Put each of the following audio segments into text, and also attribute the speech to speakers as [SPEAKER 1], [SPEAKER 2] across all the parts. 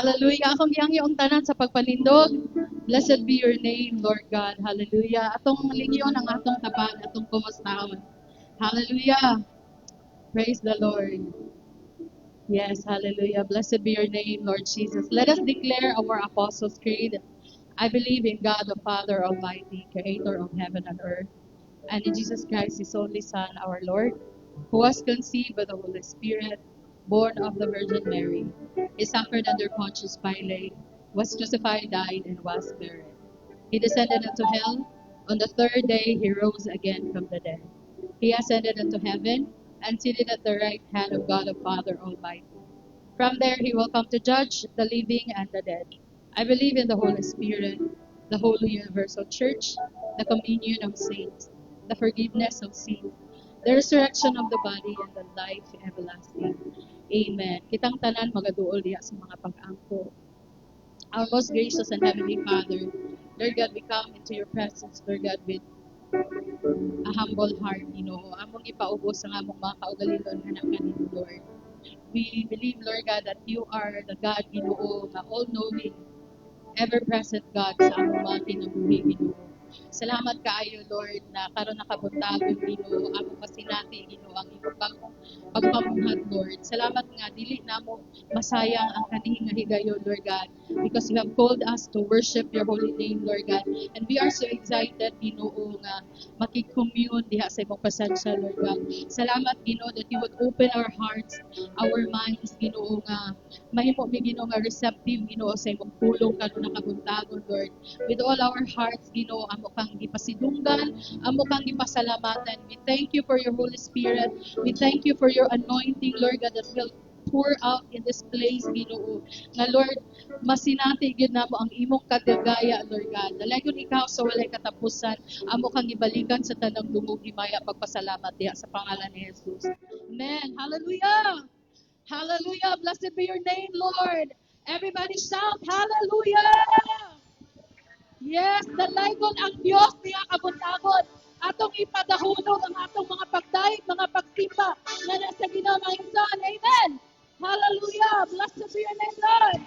[SPEAKER 1] Hallelujah. Akong yang yung tanan sa pagpalindog. Blessed be your name, Lord God. Hallelujah. Atong lingon ang atong tapat, atong kumustahon. Hallelujah. Praise the Lord. Yes, hallelujah. Blessed be your name, Lord Jesus. Let us declare our Apostles' Creed. I believe in God the Father Almighty, creator of heaven and earth, and in Jesus Christ, his only Son, our Lord, who was conceived by the Holy Spirit, born of the Virgin Mary. He suffered under Pontius Pilate, was crucified, died, and was buried. He descended into hell. On the third day, he rose again from the dead. He ascended into heaven and seated at the right hand of God the Father Almighty. From there, he will come to judge the living and the dead. I believe in the Holy Spirit, the Holy Universal Church, the communion of saints, the forgiveness of sins, the resurrection of the body, and the life everlasting. Amen. Kitang tanan magaduol diya sa mga pag-angko. Our most gracious and heavenly Father, Lord God, we come into your presence, Lord God, with a humble heart, Among ipaubos ang among mga kaugalingon nga na kanino, Lord. We believe, Lord God, that you are the God, Ginoo, na all-knowing, ever-present God sa among mga kinabuhi, Ginoo. Salamat kaayo, Lord, na karon nakabuntagon, Ginoo, among pasinati, Ginoo, ang imong pagpamuhat, Lord. Salamat nga dili namo masayang ang kanihing nga higayon, Lord God, because you have called us to worship your holy name, Lord God. And we are so excited, Ginoo, nga makikommune diha sa imong presensya, Lord God. Salamat, Ginoo, that you would open our hearts, our minds, Ginoo, nga mahimo mi, Ginoo, nga receptive, Ginoo, sa imong pulong karon nakabuntagon, Lord. With all our hearts, Ginoo, amo kang gipasidunggan, amo kang gipasalamatan. We thank you for your Holy Spirit. We thank you for your anointing, Lord God, that will pour out in this place, Ginoo. Nga Lord, masinati gyud namo ang imong kadagaya, Lord God. Dalagon ikaw sa walay katapusan, amo kang ibalikan sa tanang dungog himaya pagpasalamat diha sa pangalan ni Jesus. Amen. Hallelujah. Hallelujah. Blessed be your name, Lord. Everybody shout, hallelujah. Yes, dalagon ang Diyos niya kabuntagon. Atong ipadahulog ang atong mga pagdaig, mga pagsimba na nasa ginamahinsan. Amen. Hallelujah. Blessed be your name, Lord.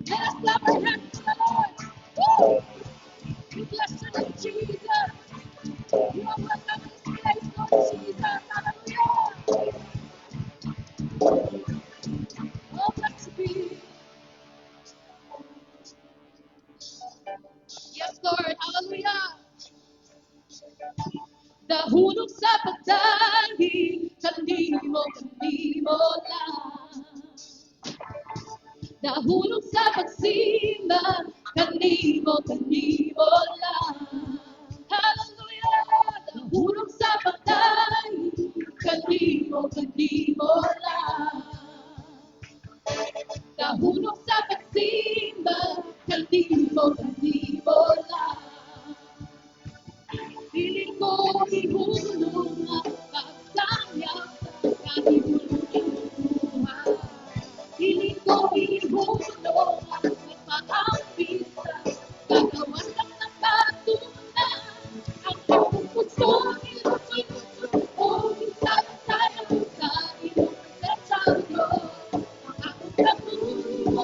[SPEAKER 1] Let us clap our hands to the Lord. Woo! We bless your name, Jesus. You are welcome in this place, Lord Jesus. Hallelujah. Oh, blessed be. Yes, Lord. Hallelujah. Nahulog sa pagdahi, kanimo lang. Nahulog sa pagsimba, kanimo lang. Hallelujah! Nahulog sa pagdahi, kanimo lang. Nahulog sa pagsimba, kanimo lang. Piling ko ihulog ang pagsangyap sa kanibulong buhay. Piling ko ihulog ang pag-aambis sa gagawan lang ng patunay. Ang iyong puso inusuko, isasayang sa iyong presensya, Diyos. Ang aking kapuso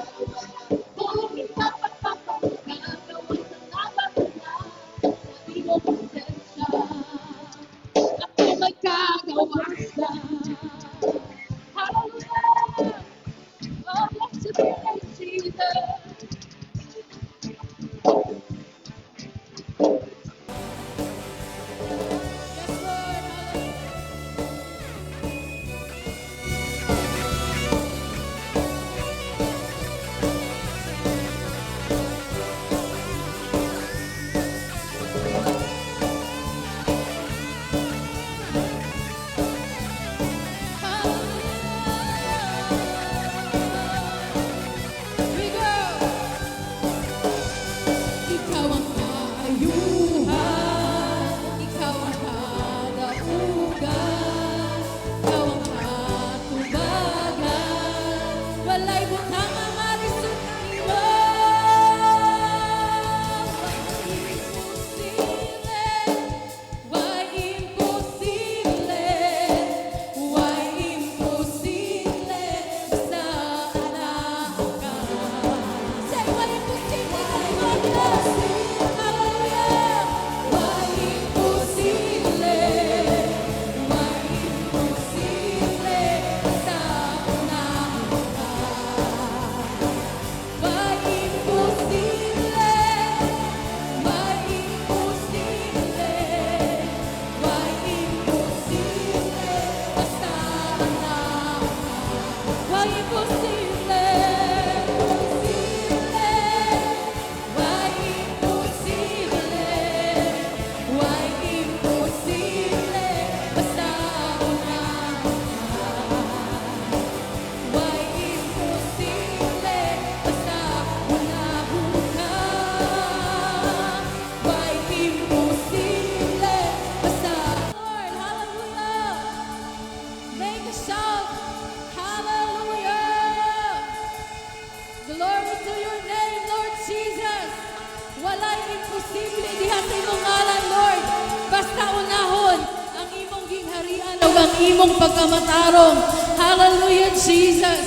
[SPEAKER 2] Walay imposible diha sa imong ngalan, Lord. Basta unahon ang imong gingharian ug ang imong pagkamatarong. Hallelujah, Jesus.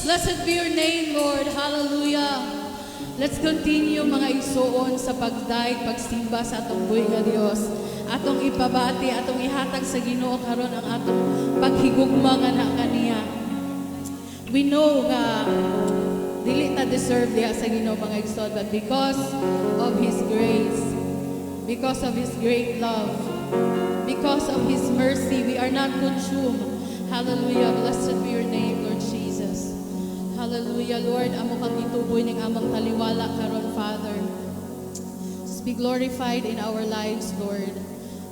[SPEAKER 2] Blessed be your name, Lord. Hallelujah. Let's continue mga igsuon sa pagdaig, pagsimba sa atong buhi nga Dios. Atong ipabati, atong ihatag sa Ginoo karon ang atong paghigugma nga na kaniya. We know nga dili ta deserve diha sa Ginoo mga igsoon, but because of His grace, because of His great love, because of His mercy, we are not consumed. Hallelujah. Blessed be your name, Lord Jesus. Hallelujah, Lord. Amo kang ituboy ng amang taliwala karon, Father. Just be glorified in our lives, Lord.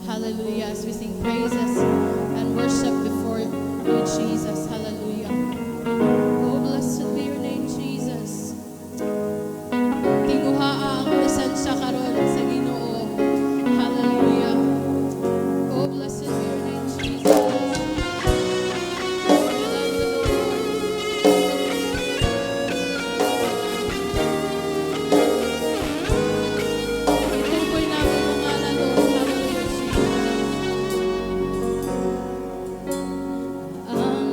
[SPEAKER 2] Hallelujah. As we sing praises and worship before you, Jesus. Hallelujah. Oh, blessed be your name, Jesus. Tinguha ang presensya karon sa Ginoo. Hallelujah. Oh, blessed be your name, Jesus. Ituboy namin ang ngalan, Lord. Hallelujah, Jesus. Ang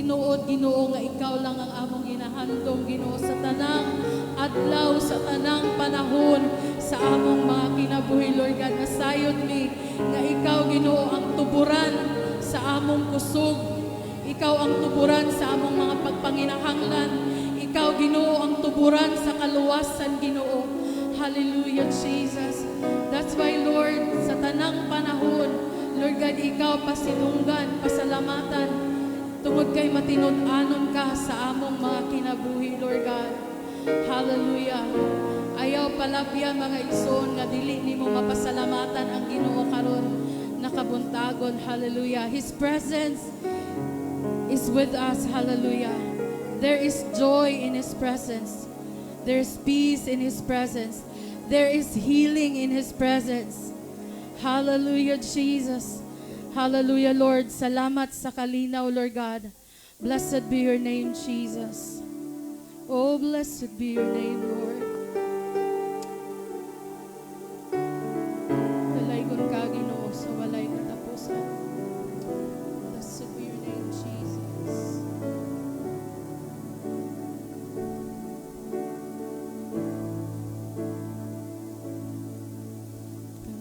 [SPEAKER 2] tinuod, Ginoo, nga ikaw lang ang among ginahandom, Ginoo, sa tanang adlaw, sa tanang panahon, sa among mga kinabuhi, Lord God, nasayod mi, nga ikaw, Ginoo, ang tuburan sa among kusog, ikaw ang tuburan sa among mga pagpanginahanglan, ikaw, Ginoo, ang tuburan sa kaluwasan, Ginoo. Hallelujah, Jesus. That's why, Lord, sa tanang panahon, Lord God, ikaw pasinunggan, pasalamatan, tungod kay matinud-anon ka sa among mga kinabuhi, Lord God. Hallelujah. Ayaw palabya mga igsoon nga dili nimo mapasalamatan ang Ginoo karon nakabuntagon. Hallelujah. His presence is with us. Hallelujah. There is joy in His presence. There's peace in His presence. There is healing in His presence. Hallelujah, Jesus. Hallelujah, Lord. Salamat sa kalinaw, Lord God. Blessed be your name, Jesus. Oh, blessed be your name, Lord. Dalaygon ka, Ginoo, sa walay katapusan. Blessed be your name, Jesus.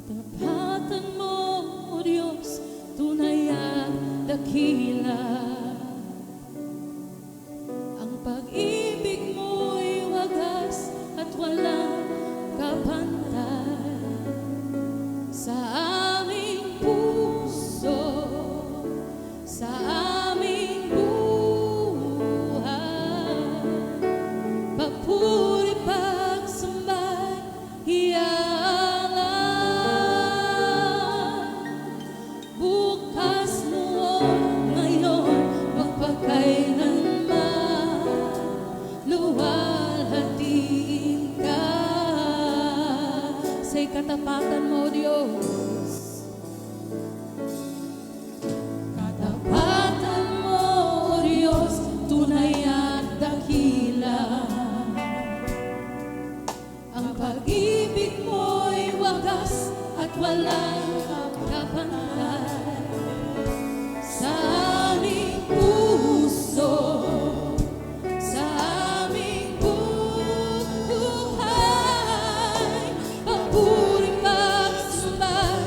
[SPEAKER 2] Katapatan mo, O Diyos, tunay at dakila. Ang pag-ibig mo'y wagas at walang kapantay sa aming puso, sa aming buhay. Papuri pagsambay, bukas noon, ngayon, magpakailanman, luwalhatiin ka sa'y katapatan mo, Diyos. Katapatan mo, O Diyos, tunay at dakila. Ang pag-ibig mo'y wagas at walang kapantay sa aming puso, sa aming buhay. Papuri pagsambay,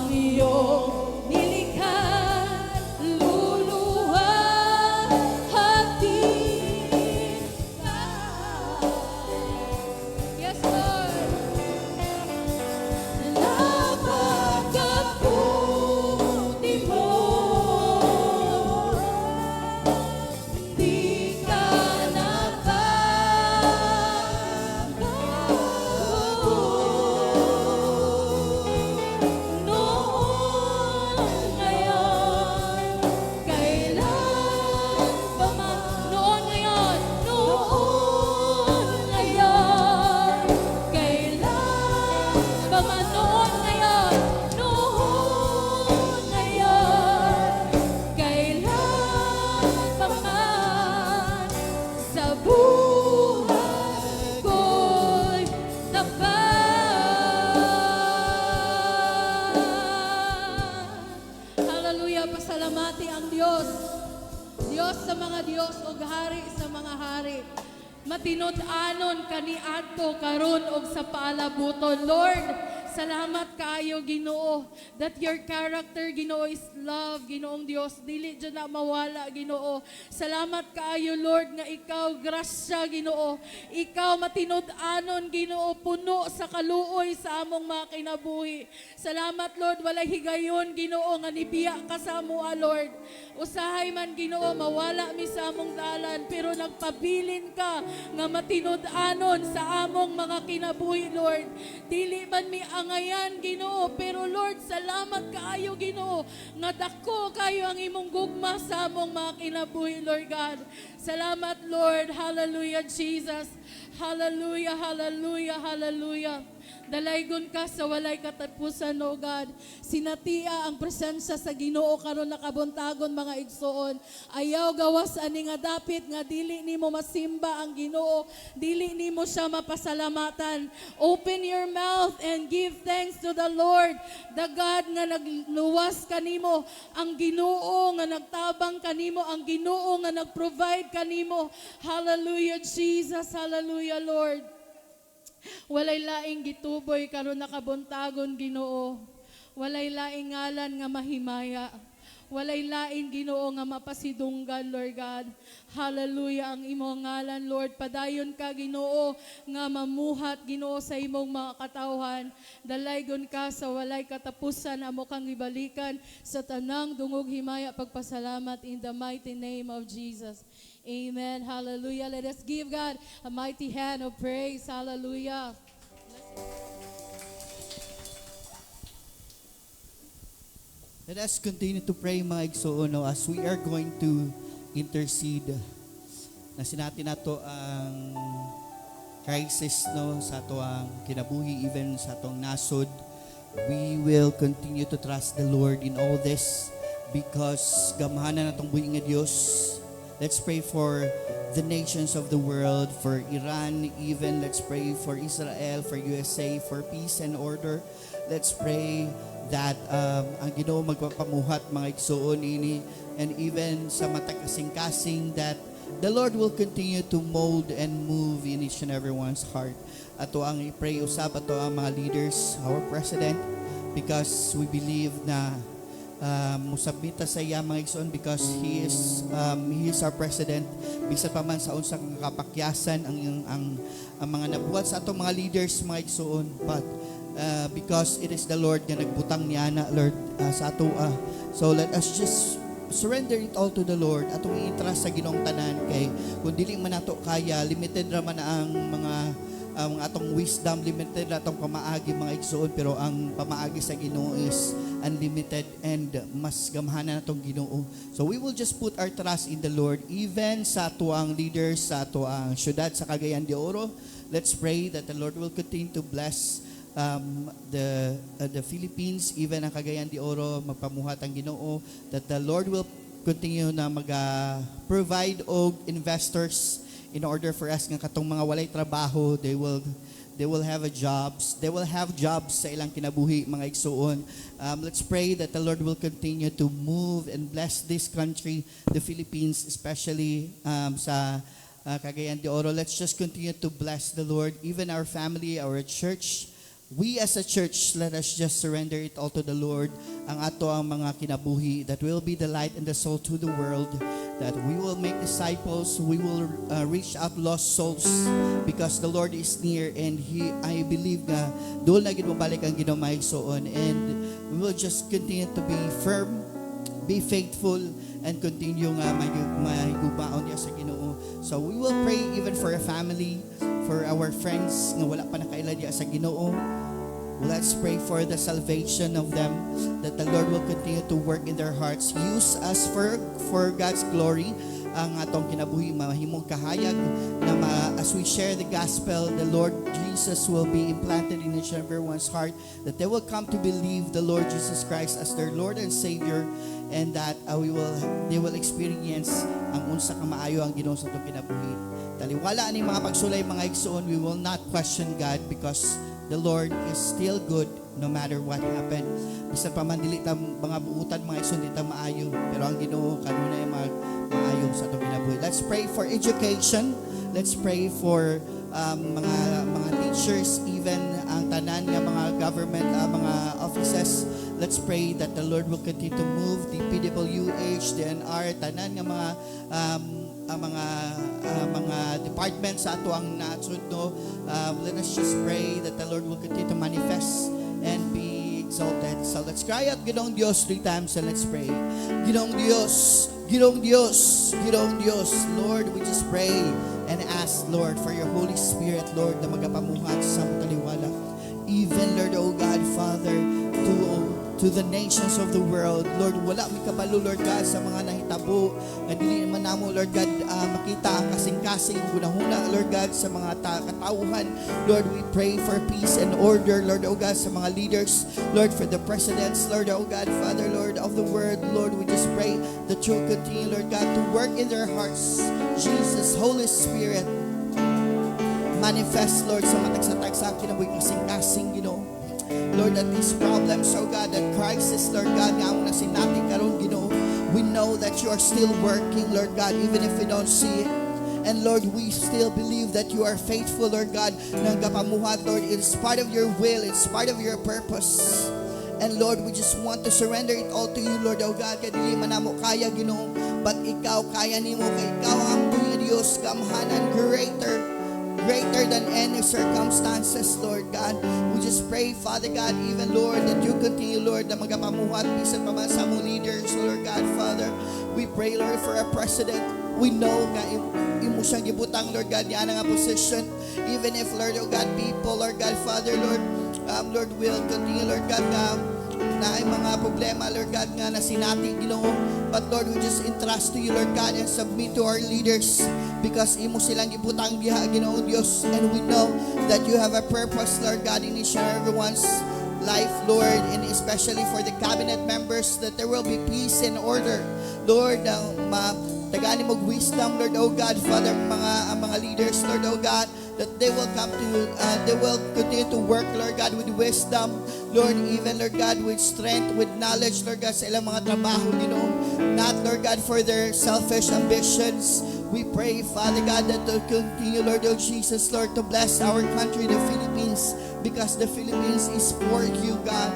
[SPEAKER 2] ang iyong nilikha, luluha, hati ka. Yes, Lord. Napakabuti mo, di ka nagbabago. Noon, ngayon, kailan pa man. Noon, ngayon, kailan pa man. Noon, ngayon, kailan pa man. Sa buhay ko'y tapat. Hallelujah, pasalamati ang Diyos. Diyos sa mga Diyos o hari sa mga hari. Matinod-anon kaniadto karon og sa paalabuton. Lord, salamat kaayo Ginoo that your character Ginoo is love, Ginoong Dios, dili dyan na mawala Ginoo. Salamat kaayo Lord nga ikaw grasya Ginoo. Ikaw matinod-anon Ginoo, puno sa kaluoy sa among mga kinabuhi. Salamat Lord, walay higayon Ginoo nga nibiya ka sa amoa Lord. Usahay man Ginoo mawala mi sa among dalan, pero nagpabilin ka nga matinod-anon sa among mga kinabuhi Lord. Dili man mi angayan Ginoo, pero Lord salamat kaayo Ginoo nga dako kayo ang imong gugma sa among mga kinabuhi Lord God. Salamat Lord. Hallelujah Jesus. Hallelujah, hallelujah, hallelujah. Dalaygon ka sa walay katapusan, O God. Sinatia ang presensya sa Ginoo karon nakabuntagon mga igsoon. Ayaw gawas ani nga dapit nga dili nimo masimba ang Ginoo, dili nimo siya mapasalamatan. Open your mouth and give thanks to the Lord, the God nga nagluwas kanimo, ang Ginoo nga nagtabang kanimo, ang Ginoo nga nagprovide kanimo. Hallelujah Jesus, hallelujah Lord. Walay laing gituboy karon nakabuntagon Ginoo. Walay laing ngalan nga mahimaya. Walay lain Ginoo nga mapasidunggan Lord God. Hallelujah ang imong ngalan Lord. Padayon ka Ginoo nga mamuhat Ginoo sa imong mga katawhan. Dalaygon ka sa walay katapusan amo kang ibalikan sa tanang dungog himaya pagpasalamat in the mighty name of Jesus. Amen. Hallelujah. Let us give God a mighty hand of praise. Hallelujah.
[SPEAKER 3] Let us continue to pray mga igsoon no, as we are going to intercede na sinati nato ang crisis no sa ato ang kinabuhi, even sa atong nasod. We will continue to trust the Lord in all this because gamahanan natong buhi nga Dios. Let's pray for the nations of the world, for Iran even. Let's pray for Israel, for USA, for peace and order. Let's pray that ang Ginoo magpapamuhat mga igsoon ini, and even sa mata kasing-kasing that the Lord will continue to mold and move in each and everyone's heart. Ato ang i-pray usab ato ang mga leaders, our president, because we believe na musabita sa iya mga igsoon because he is our president. Bisan pa man sa unsang kapakyasan ang mga nabuhat sa atong mga leaders mga igsoon, but because it is the Lord nga nagbutang niya na Lord sa ato so let us just surrender it all to the Lord. Atong i-trust sa Ginoong tanan kay kung dili man nato kaya, limited ra man ang mga atong wisdom, limited ra atong pamaagi mga igsoon, pero ang pamaagi sa Ginoo is unlimited and mas gamahanan natong Ginoo. So we will just put our trust in the Lord even sa tuang leaders sa tuang syudad sa Cagayan de Oro. Let's pray that the Lord will continue to bless the Philippines, even ang Cagayan de Oro, magpamuhat ang Ginoo, that the Lord will continue na provide og investors in order for us nga katong mga walay trabaho, they will have jobs sa ilang kinabuhi mga igsoon. Let's pray that the Lord will continue to move and bless this country, the Philippines, especially sa Cagayan de Oro. Let's just continue to bless the Lord, even our family, our church, we as a church, let us just surrender it all to the Lord. Ang ato ang mga kinabuhi, that will be the light and the soul to the world, that we will make disciples, we will reach out lost souls, because the Lord is near, and I believe nga, doon na gid mabalik ang ginamaigsoon, and we will just continue to be firm, be faithful, and continue nga mahigubaon niya sa Ginoo. So we will pray even for a family, for our friends nga wala pa nakaila diya sa Ginoo. Let's pray for the salvation of them, that the Lord will continue to work in their hearts. Use us for God's glory. Ang atong kinabuhi mahimong kahayag na as we share the gospel, the Lord Jesus will be implanted in each and everyone's heart, that they will come to believe the Lord Jesus Christ as their Lord and Savior, and that they will experience ang unsa ka maayo ang Ginoo sa atong kinabuhi. Taliwala ani mga pagsulay mga igsoon, we will not question God, because the Lord is still good no matter what happened. Bisan pa man dili ta mga buutan mga igsoon di ta maayo, pero ang Ginoo kanunay maayo sa atong kinabuhi. Let's pray for education. Let's pray for mga teachers, even ang tanan nga mga government mga offices. Let's pray that the Lord will continue to move the PWH, DNR, tanan nga mga departments sa ato ang nasud, no. Let us just pray that the Lord will continue to manifest and be exalted. So let's cry out Ginoong Dios 3 times, and let's pray. Ginoong Dios, Ginoong Dios, Ginoong Dios. Lord, we just pray and ask, Lord, for your Holy Spirit, Lord, na magapamuhat sa taliwala. Even, Lord, oh God, Father, to the nations of the world. Lord, wala mi kabalo, Lord God, sa mga nahitabo na dili man namo, Lord God, makita ang kasing-kasing gunahuna, Lord God, sa mga katauhan. Lord, we pray for peace and order, Lord, oh God, sa mga leaders, Lord, for the presidents, Lord, oh God, Father, Lord of the world. Lord, we just pray that you will continue, Lord God, to work in their hearts. Jesus, Holy Spirit, manifest, Lord, sa matagsa-tagsa kinabuhi kasing-kasing, Ginoo. Lord, that these problems, oh God, that crisis, Lord God, nga muna sinati karon, Ginoo, we know that you are still working, Lord God, even if we don't see it. And Lord, we still believe that you are faithful, Lord God, na gapamuhat, Lord. It's part of your will, it's part of your purpose. And Lord, we just want to surrender it all to you, Lord, oh God, kaya dili man namo kaya, Ginoo, but ikaw kaya nimo, kay ikaw ang tuyo Dios, kamhanan, greater than any circumstances, Lord God. We just pray, Father God, even, Lord, that you continue, Lord, na magapamuhat bisan pa man sa among leaders, Lord God, Father. We pray, Lord, for a president. We know nga imo siyang gibutang, Lord God, yan nga position. Even if, Lord, oh God, people, Lord God, Father, Lord, Lord, will continue, Lord God, na ay mga problema, Lord God, nga na sinati, Ginoo. But Lord, we just entrust to you, Lord God, and submit to our leaders, because imo silang gibutang diha, Ginoo Dios, and we know that you have a purpose, Lord God, in each and everyone's life, Lord, and especially for the cabinet members, that there will be peace and order, Lord. Tagani mo wisdom, Lord, oh God, Father, mga leaders, Lord, oh God, that they will they will continue to work, Lord God, with wisdom, Lord, even, Lord God, with strength, with knowledge, Lord God, sa ilang mga trabaho, not, Lord God, for their selfish ambitions. We pray, Father God, that to continue, Lord, oh Jesus, Lord, to bless our country, the Philippines, because the Philippines is for you, God.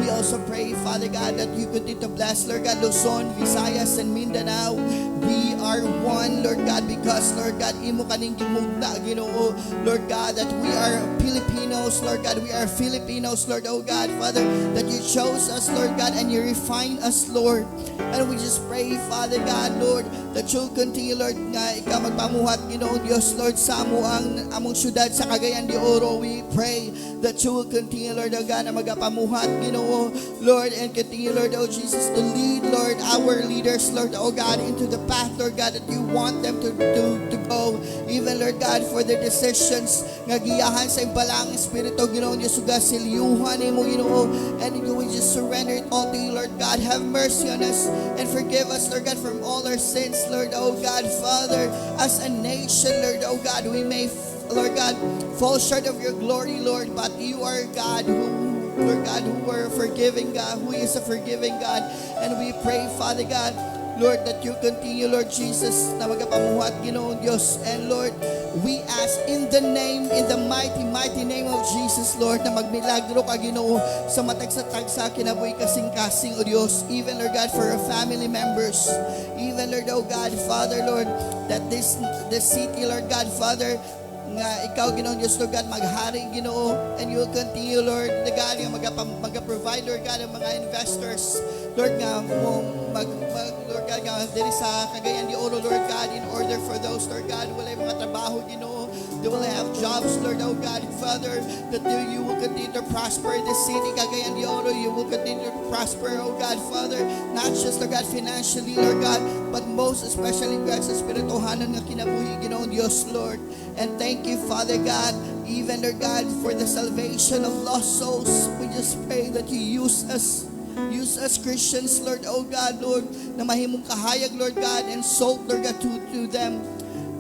[SPEAKER 3] We also pray, Father God, that you continue to bless, Lord God, Luzon, Visayas, and Mindanao. We are one, Lord God, because, Lord God, imo kaning gimugda, Ginoo, Lord God, that we are Filipinos, Lord God, we are Filipinos, Lord, oh God, Father, that you chose us, Lord God, and you refine us, Lord. And we just pray, Father God, Lord, that you'll continue, Lord, nga ikaw magpamuhat, Ginoo Dios, Lord, sa among syudad sa Cagayan de Oro. We pray that you will continue, Lord, oh God, na magapamuhat, Ginoo, Lord, and continue, Lord, oh Jesus, to lead, Lord, our leaders, Lord, oh God, into the path, Lord God, that you want them to go. Even, Lord God, for their decisions, nga giyahan sa ibalang Espiritu, Ginoo Dios, uga silyuhan mo, Ginoo, and you will just surrender it all to you, Lord God. Have mercy on us and forgive us, Lord God, from all our sins, Lord, oh God, Father, as a nation, Lord, oh God, we may, Lord God, fall short of your glory, Lord, but you are God Lord God, who are forgiving God, who is a forgiving God, and we pray, Father God, Lord, that you continue, Lord Jesus, na magapamuhat, Ginoong Diyos. And Lord, we ask in the mighty, mighty name of Jesus, Lord, na magmilagro ka, Ginoo, sa matagsa-tagsa, kinabuhi kasing-kasing, O Diyos. Even, Lord God, for our family members. Even, Lord, O God, Father, Lord, that this city, Lord God, Father, nga ikaw, Ginoong Diyos, Lord God, maghari, Ginoo, and you will continue, Lord, na God, yung mag-provide, Lord God, ang mga investors, Lord nga, Lord God, nga, diri sa Cagayan de Oro, Lord God, in order for those, Lord God, wala yung mga trabaho, Ginoo, they will have jobs, Lord, oh God, Father, that you will continue to prosper in this city, Cagayan de Oro, you will continue to prosper, oh God, Father, not just, Lord God, financially, Lord God, but most especially, God, sa spirituhanan nga kinabuhi, Ginoong Diyos, Lord. And thank you, Father God, even, Lord God, for the salvation of lost souls. We just pray that you use us Christians, Lord, oh God, Lord, na mahimong kahayag, Lord God, and salt, Lord God, to them.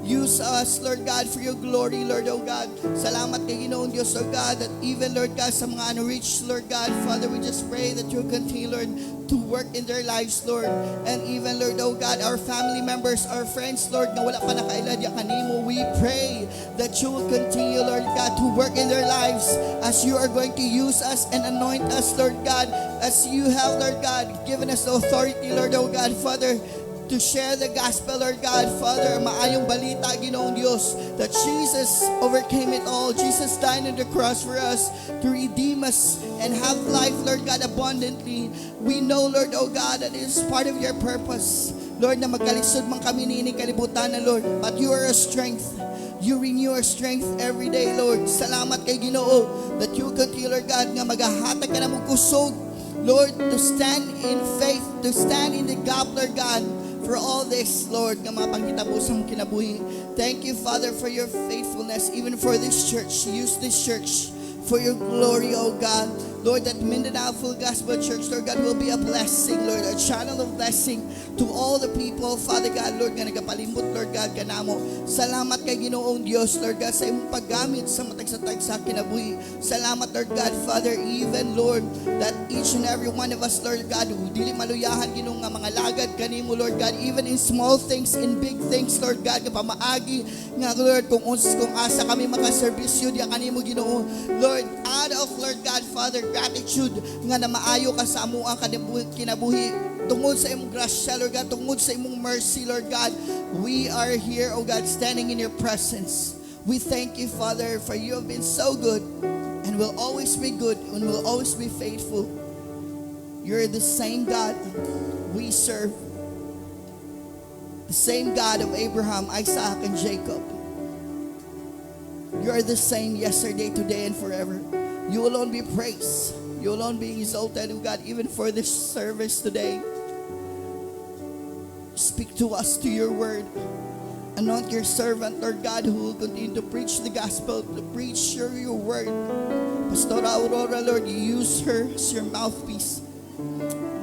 [SPEAKER 3] Use us, Lord God, for your glory, Lord, oh God. Salamat kay Ginoong Diyos, oh God, that even, Lord God, sa mga unreached, Lord God, Father, we just pray that you continue, Lord, to work in their lives, Lord. And even, Lord, oh God, our family members, our friends, Lord, na wala pa nakailad ya kanimo, we pray that you will continue, Lord God, to work in their lives as you are going to use us and anoint us, Lord God, as you have, Lord God, given us the authority, Lord, oh God, Father, to share the gospel, Lord God, Father, maayong balita, Ginoong Diyos, that Jesus overcame it all. Jesus died on the cross for us to redeem us and have life, Lord God, abundantly. We know, Lord, oh God, that it is part of your purpose, Lord, na magkalisod man kami ni kalibutan na, Lord, but you are a strength. You renew our strength every day, Lord. Salamat kay Ginoo that you continue, Lord God, nga magahatag ka na mong kusog, Lord, to stand in faith, to stand in the gap, Lord God, for all this, Lord, nga mga pangkitabusang kinabuhi. Thank you, Father, for your faithfulness, even for this church. Use this church for your glory, oh God. Lord, that Mindanao Full Gospel Church, Lord God, will be a blessing, Lord, a channel of blessing to all the people, Father God, Lord, nga nagapalimot, Lord God, kanamo. Salamat kay Ginoong Diyos, Lord God, sa imong paggamit sa matagsa-tagsa kinabuhi. Salamat, Lord God, Father, even, Lord, that each and every one of us, Lord God, dili maluyahan, Ginoo, nga mga lagad kanimo, Lord God, even in small things, in big things, Lord God, nga pamaagi, nga, Lord, kung asa kami makaservisyo, diya kanimo, Ginoo, Lord, out of, Lord God, Father, gratitude nga na maayo ka sa amo ang kinabuhi tungod sa imong grasya, Lord God, tungod sa imong mercy, Lord God. We are here, oh God, standing in your presence. We thank you, Father, for you have been so good and will always be good and will always be faithful. You're the same God we serve, the same God of Abraham, Isaac, and Jacob. You are the same yesterday, today, and forever. You alone be praised. You alone be exalted, oh God, even for this service today. Speak to us to your word. Anoint your servant, Lord God, who will continue to preach the gospel, to preach your word. Pastor Aurora, Lord, you use her as your mouthpiece.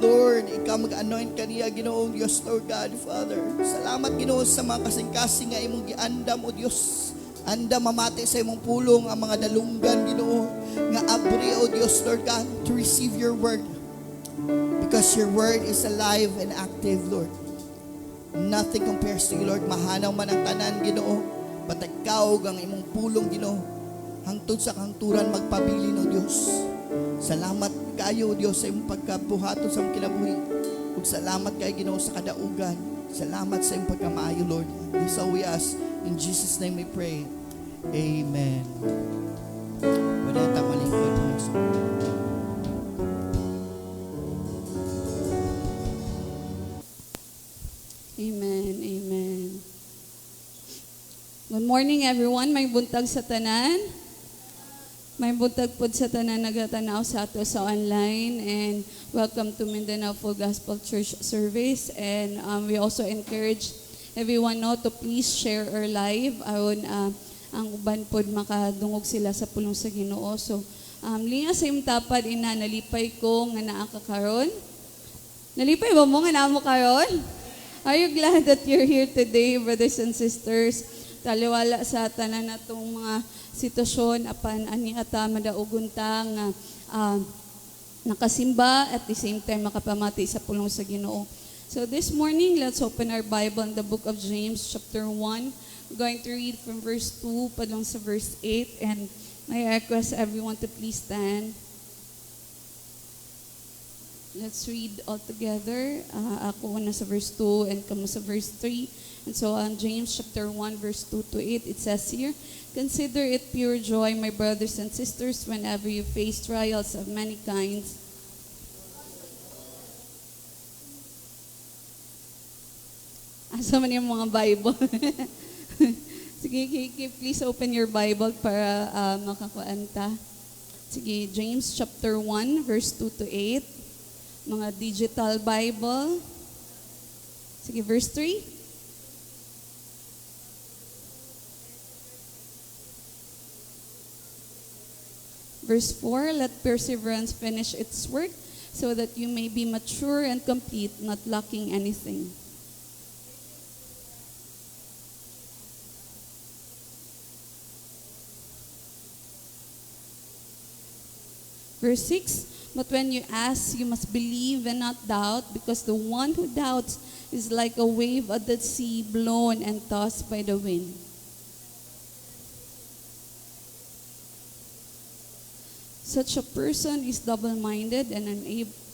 [SPEAKER 3] Lord, ikaw mag-anoint kaniya, Ginoong Diyos, Lord God, Father. Salamat, Ginoo, sa mga kasing-kasing nga imong giandam, O Diyos. Anda mamati sa imong pulong ang mga dalunggan, Ginoo, nga abri, O Diyos, Lord God, to receive your word. Because your word is alive and active, Lord. Nothing compares to you, Lord. Mahanaw man ang tanan, Ginoo, but ikaw ang imong pulong, Ginoo, hangtod sa kanturan magpabilin, O Diyos. Salamat kayo, O Diyos, sa imong pagkabuhaton sa imong kinabuhi. Ug salamat kayo, Ginoo, sa kadaugan. Salamat sa imong pagkamaayo, Lord. This all we ask. In Jesus' name we pray. Amen. Pwede natin malingkod.
[SPEAKER 2] Amen, amen. Good morning, everyone. May buntag sa tanan. May buntag pod sa tanan nagatanaw sa ato sa online. And welcome to Mindanao Full Gospel Church Service. And we also encourage everyone to please share our live. Ayon, ang uban pod makadungog sila sa pulong sa Ginoo. So, linga sa imong tapad ina, nalipay ko nga naa ka karon. Nalipay ba mo nga naa mo karon? Are you glad that you're here today, brothers and sisters? Taliwala sa tanan natong mga sitwasyon apan ani ata madaugon ta nga nakasimba at the same time makapamati sa pulong sa Ginoo. So this morning, let's open our Bible in the book of James, chapter 1. We're going to read from verse 2 padung sa verse 8. And I request everyone to please stand. Let's read all together. Ako na sa verse 2 and kamo sa verse 3. And so on James chapter 1, verse 2 to 8, it says here, "Consider it pure joy, my brothers and sisters, whenever you face trials of many kinds." Asa man yung mga Bible? Sige, please open your Bible para makakuanta. Sige, James chapter 1, verse 2 to 8. Mga digital Bible. Sige, verse 3. Verse 4, "Let perseverance finish its work, so that you may be mature and complete, not lacking anything." Verse 6, "But when you ask, you must believe and not doubt, because the one who doubts is like a wave of the sea blown and tossed by the wind." Such a person is double-minded and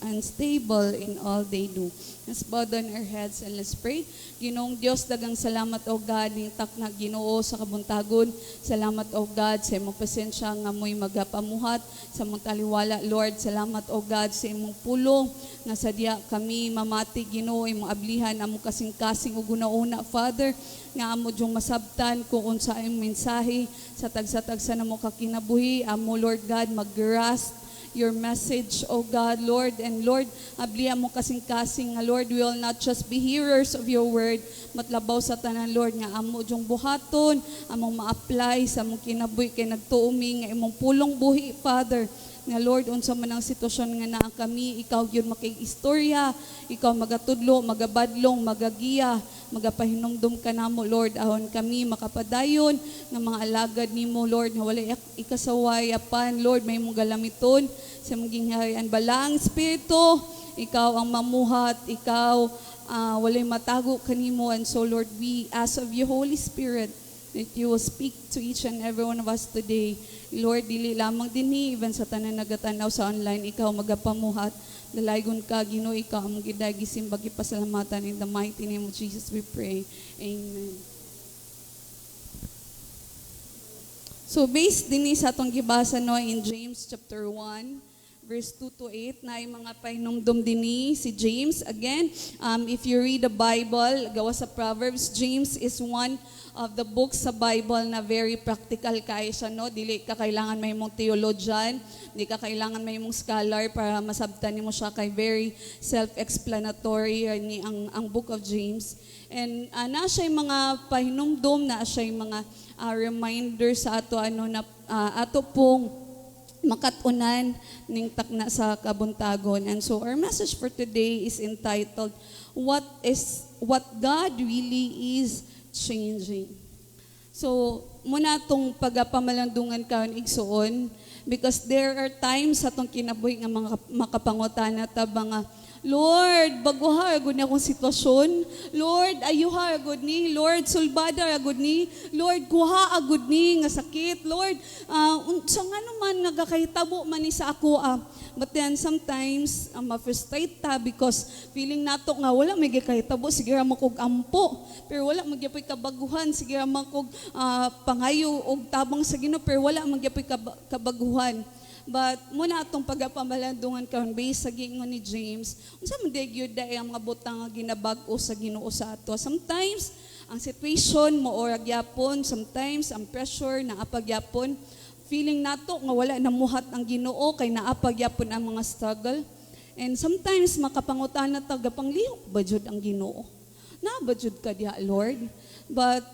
[SPEAKER 2] unstable in all they do. Let's bow down our heads and let's pray. Ginoong Diyos, dagang salamat o God, ning takna Ginoo sa kabuntagon. Salamat o God sa imong pasensya nga mo'y magapamuhat sa imong taliwala. Lord, salamat o God sa imong pulong nga sadya kami mamati Ginoo imong ablihan among kasing-kasing ug una-una Father nga amo jung masabtan kung unsa imong mensahe sa tagsa-tagsa namo kakinabuhi amo Lord God mag-grasp your message, O God, Lord. And Lord, abliya mo kasing-kasing nga, Lord, we will not just be hearers of your word, matlabaw sa tanan, Lord, nga amo jung buhaton, among ma-apply sa among kinabuhi kay nagtuumi nga imong pulong buhi, Father. Nga Lord, unsa man ang sitwasyon nga naa kami, ikaw yun makig-istorya, ikaw magatudlo, magabadlong, magagiya, magapahinumdum ka namo, Lord, ahon kami makapadayon ng mga alagad nimo, Lord, nga walay ikasaway apan, Lord, may mong galamiton sa maging harian balang Espiritu, ikaw ang mamuhat, ikaw walay matago kanimo, and so Lord, we ask of you, Holy Spirit, that you will speak to each and every one of us today. Lord, dili lamang dinhi, even sa tanan nagatanaw sa online, ikaw magapamuhat. Dalaygon ka, Ginoo, ikaw ang giday gisimba gipasalamatan. In the mighty name of Jesus we pray. Amen. So based dinhi sa atong gibasa no in James chapter 1, verse 2 to 8, na yung mga pahinumdum dinhi si James. Again, if you read the Bible, gawa sa Proverbs, James is one of the books sa Bible na very practical kayo siya, no? Dili ka kailangan may mong theologian, di ka kailangan may mong scholar para masabtan mo siya, kay very self-explanatory ni ang book of James. And na siya yung mga pahinumdum, na siya yung mga reminder sa ato na ato pong makatunan ning takna sa kabuntagon. And so our message for today is entitled, What God Really Is Changing. So, muna itong pagpamalandungan kaon igsuon, because there are times sa itong kinabuhi nga mga makapangutana taba nga, Lord, baguha agud ni akong sitwasyon. Lord, ayuha agud ni. Lord, sulbada agud ni. Lord, kuha agud ni nga sakit. Lord, sa nga naman nagakahitabo man ni sa ako. But then sometimes, ma-frustrate ta because feeling nato nga wala may gikahitabo, sige ra makog ampo. Pero wala magyapoy kabaguhan, sige ra makog pangayo og tabang sa Ginoo, pero wala magyapoy kabaguhan. But muna atong pagapamalandungan karon based sa gingon ni James, unsa man day gyud ang mga butang nga ginabag-o sa Ginoo sa ato. Sometimes ang situation mo or gyapon, sometimes ang pressure na apagyapon, feeling nato nga wala namuhat ang Ginoo kay naapagyapon ang mga struggle. And sometimes makapangutan na taga panglihok ba jud ang Ginoo? Na ba jud ka diha, Lord? But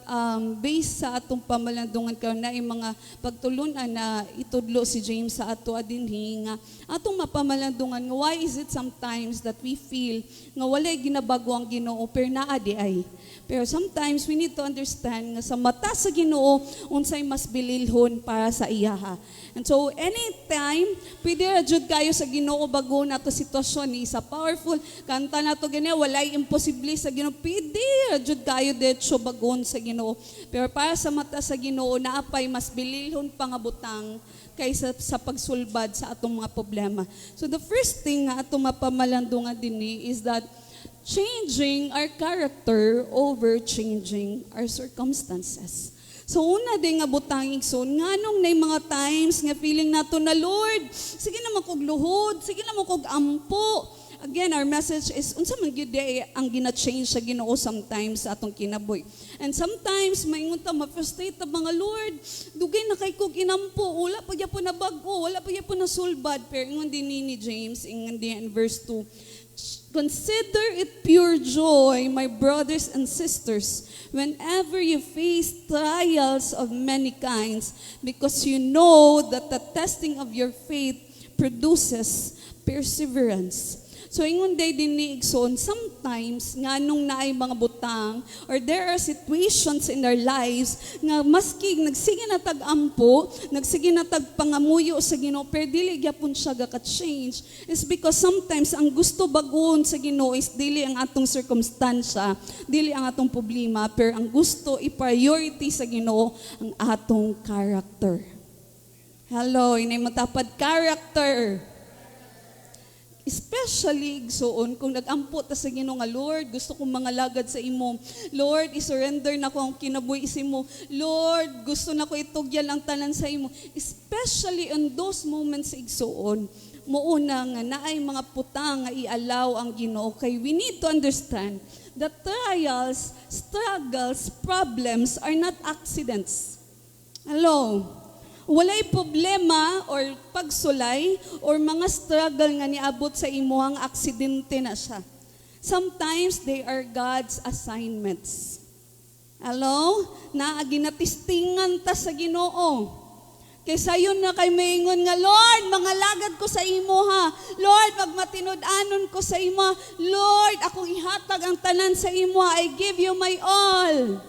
[SPEAKER 2] based sa atong pamalandungan karon na mga pagtulunan na itudlo si James sa ato adinhi nga atong mapamalandungan nga why is it sometimes that we feel nga walay ginabago ang Ginoo pero naa di ay. Pero sometimes we need to understand nga sa mata sa Ginoo unsay mas bililhon para sa iyaha. And so anytime pwede ra jud kayo sa Ginoo bago nato sitwasyon ni sa powerful kanta nato gani walay imposible sa Ginoo pwede ra jud kayo detso bagon sa Ginoo. Pero para sa mata sa Ginoo naapay mas bililhon pa nga butang kaysa sa pagsulbad sa atong mga problema. So the first thing nga atong mapamalandungan dinhi is that changing our character over changing our circumstances. So una din nga butang igsoon nganong nay mga times nga feeling nato na Lord, sige na kog luhod, sige na kog ampo. Again, our message is unsa man gyud ang gina-change sa Ginoo sometimes sa atong kinabuhi. And sometimes maingon ta ma-frustrate ta mga Lord, dugay na kay kog inampo, wala pa gyapon na bag-o, wala pa gyapon na sulbad. Pero ingon din ni James ingon din in verse 2, consider it pure joy, my brothers and sisters, whenever you face trials of many kinds, because you know that the testing of your faith produces perseverance. So ingon day din ni igsoon, sometimes nganong naay mga butang or there are situations in our lives nga maski nagsige na tag-ampo, nagsige na tag-pangamuyo sa Ginoo pero dili gyapon siya gaka-change is because sometimes ang gusto bagon sa Ginoo is dili ang atong circumstansya, dili ang atong problema, pero ang gusto i-priority sa Ginoo ang atong character. Hello, inay matapad character. Especially igsoon kung nag-ampo ta sa Ginoo nga Lord, gusto kong mga lagad sa imo. Lord, i-surrender na ko ang kinabuhi sa imo. Lord, gusto na ko itugyan ang tanan sa imo. Especially in those moments igsoon, muuna nga naay mga putang nga ialaw ang Ginoo kay we need to understand that trials, struggles, problems are not accidents. Hello. Walay problema or pagsulay or mga struggle nga niabot sa imuhang aksidente na siya. Sometimes they are God's assignments. Hello? Ginatistingan ta sa Ginoo. Kaysa yun na kay maingon nga, Lord, mga lagad ko sa imo ha. Lord, pagmatinud-anon ko sa imo. Lord, akong ihatag ang tanan sa imo. I give you my all.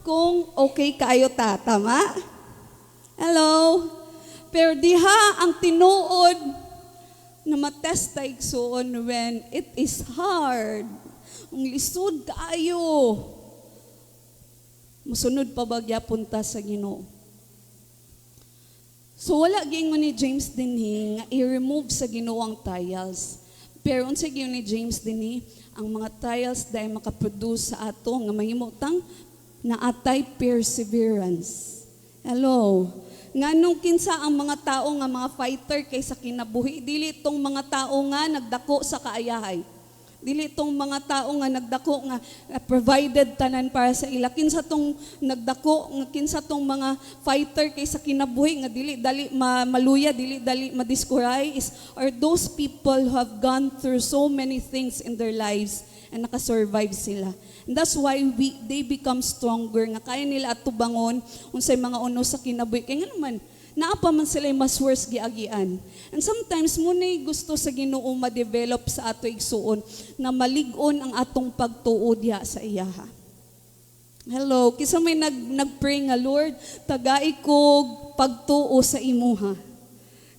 [SPEAKER 2] Kung okay kayo ta, tama? Hello? Pero diha ang tinuod na matesta igsoon when it is hard. Ang lisod kaayo. Musunod pa bagya punta sa Ginoo. So wala gingon ni James dinhi nga i-remove sa Ginoo ang trials. Pero unsa gingon ni James dinhi ang mga trials dahil makaproduce sa ato nga mahimutang naatay perseverance. Hello? Nganong kinsa ang mga tao nga mga fighter kaysa kinabuhi, dili tong mga tao nga nagdako sa kaayahay. Dili tong mga tao nga nagdako nga provided tanan para sa ila. Kinsa tong nagdako nga kinsa tong mga fighter kaysa kinabuhi nga dili dali maluya, dili dali madiskuray is are those people who have gone through so many things in their lives and nakasurvive sila. And that's why they become stronger nga kaya nila atubangon unsay mga uno sa kinabuhi. Kaya nga naman naapa man sila mas worse giagian. And sometimes munay gusto sa Ginoo ma-develop sa ato igsuon na malig-on ang atong pagtuo diha sa iyaha. Hello, kisa may nagpray nga Lord, tagai ko pagtuo sa imuha.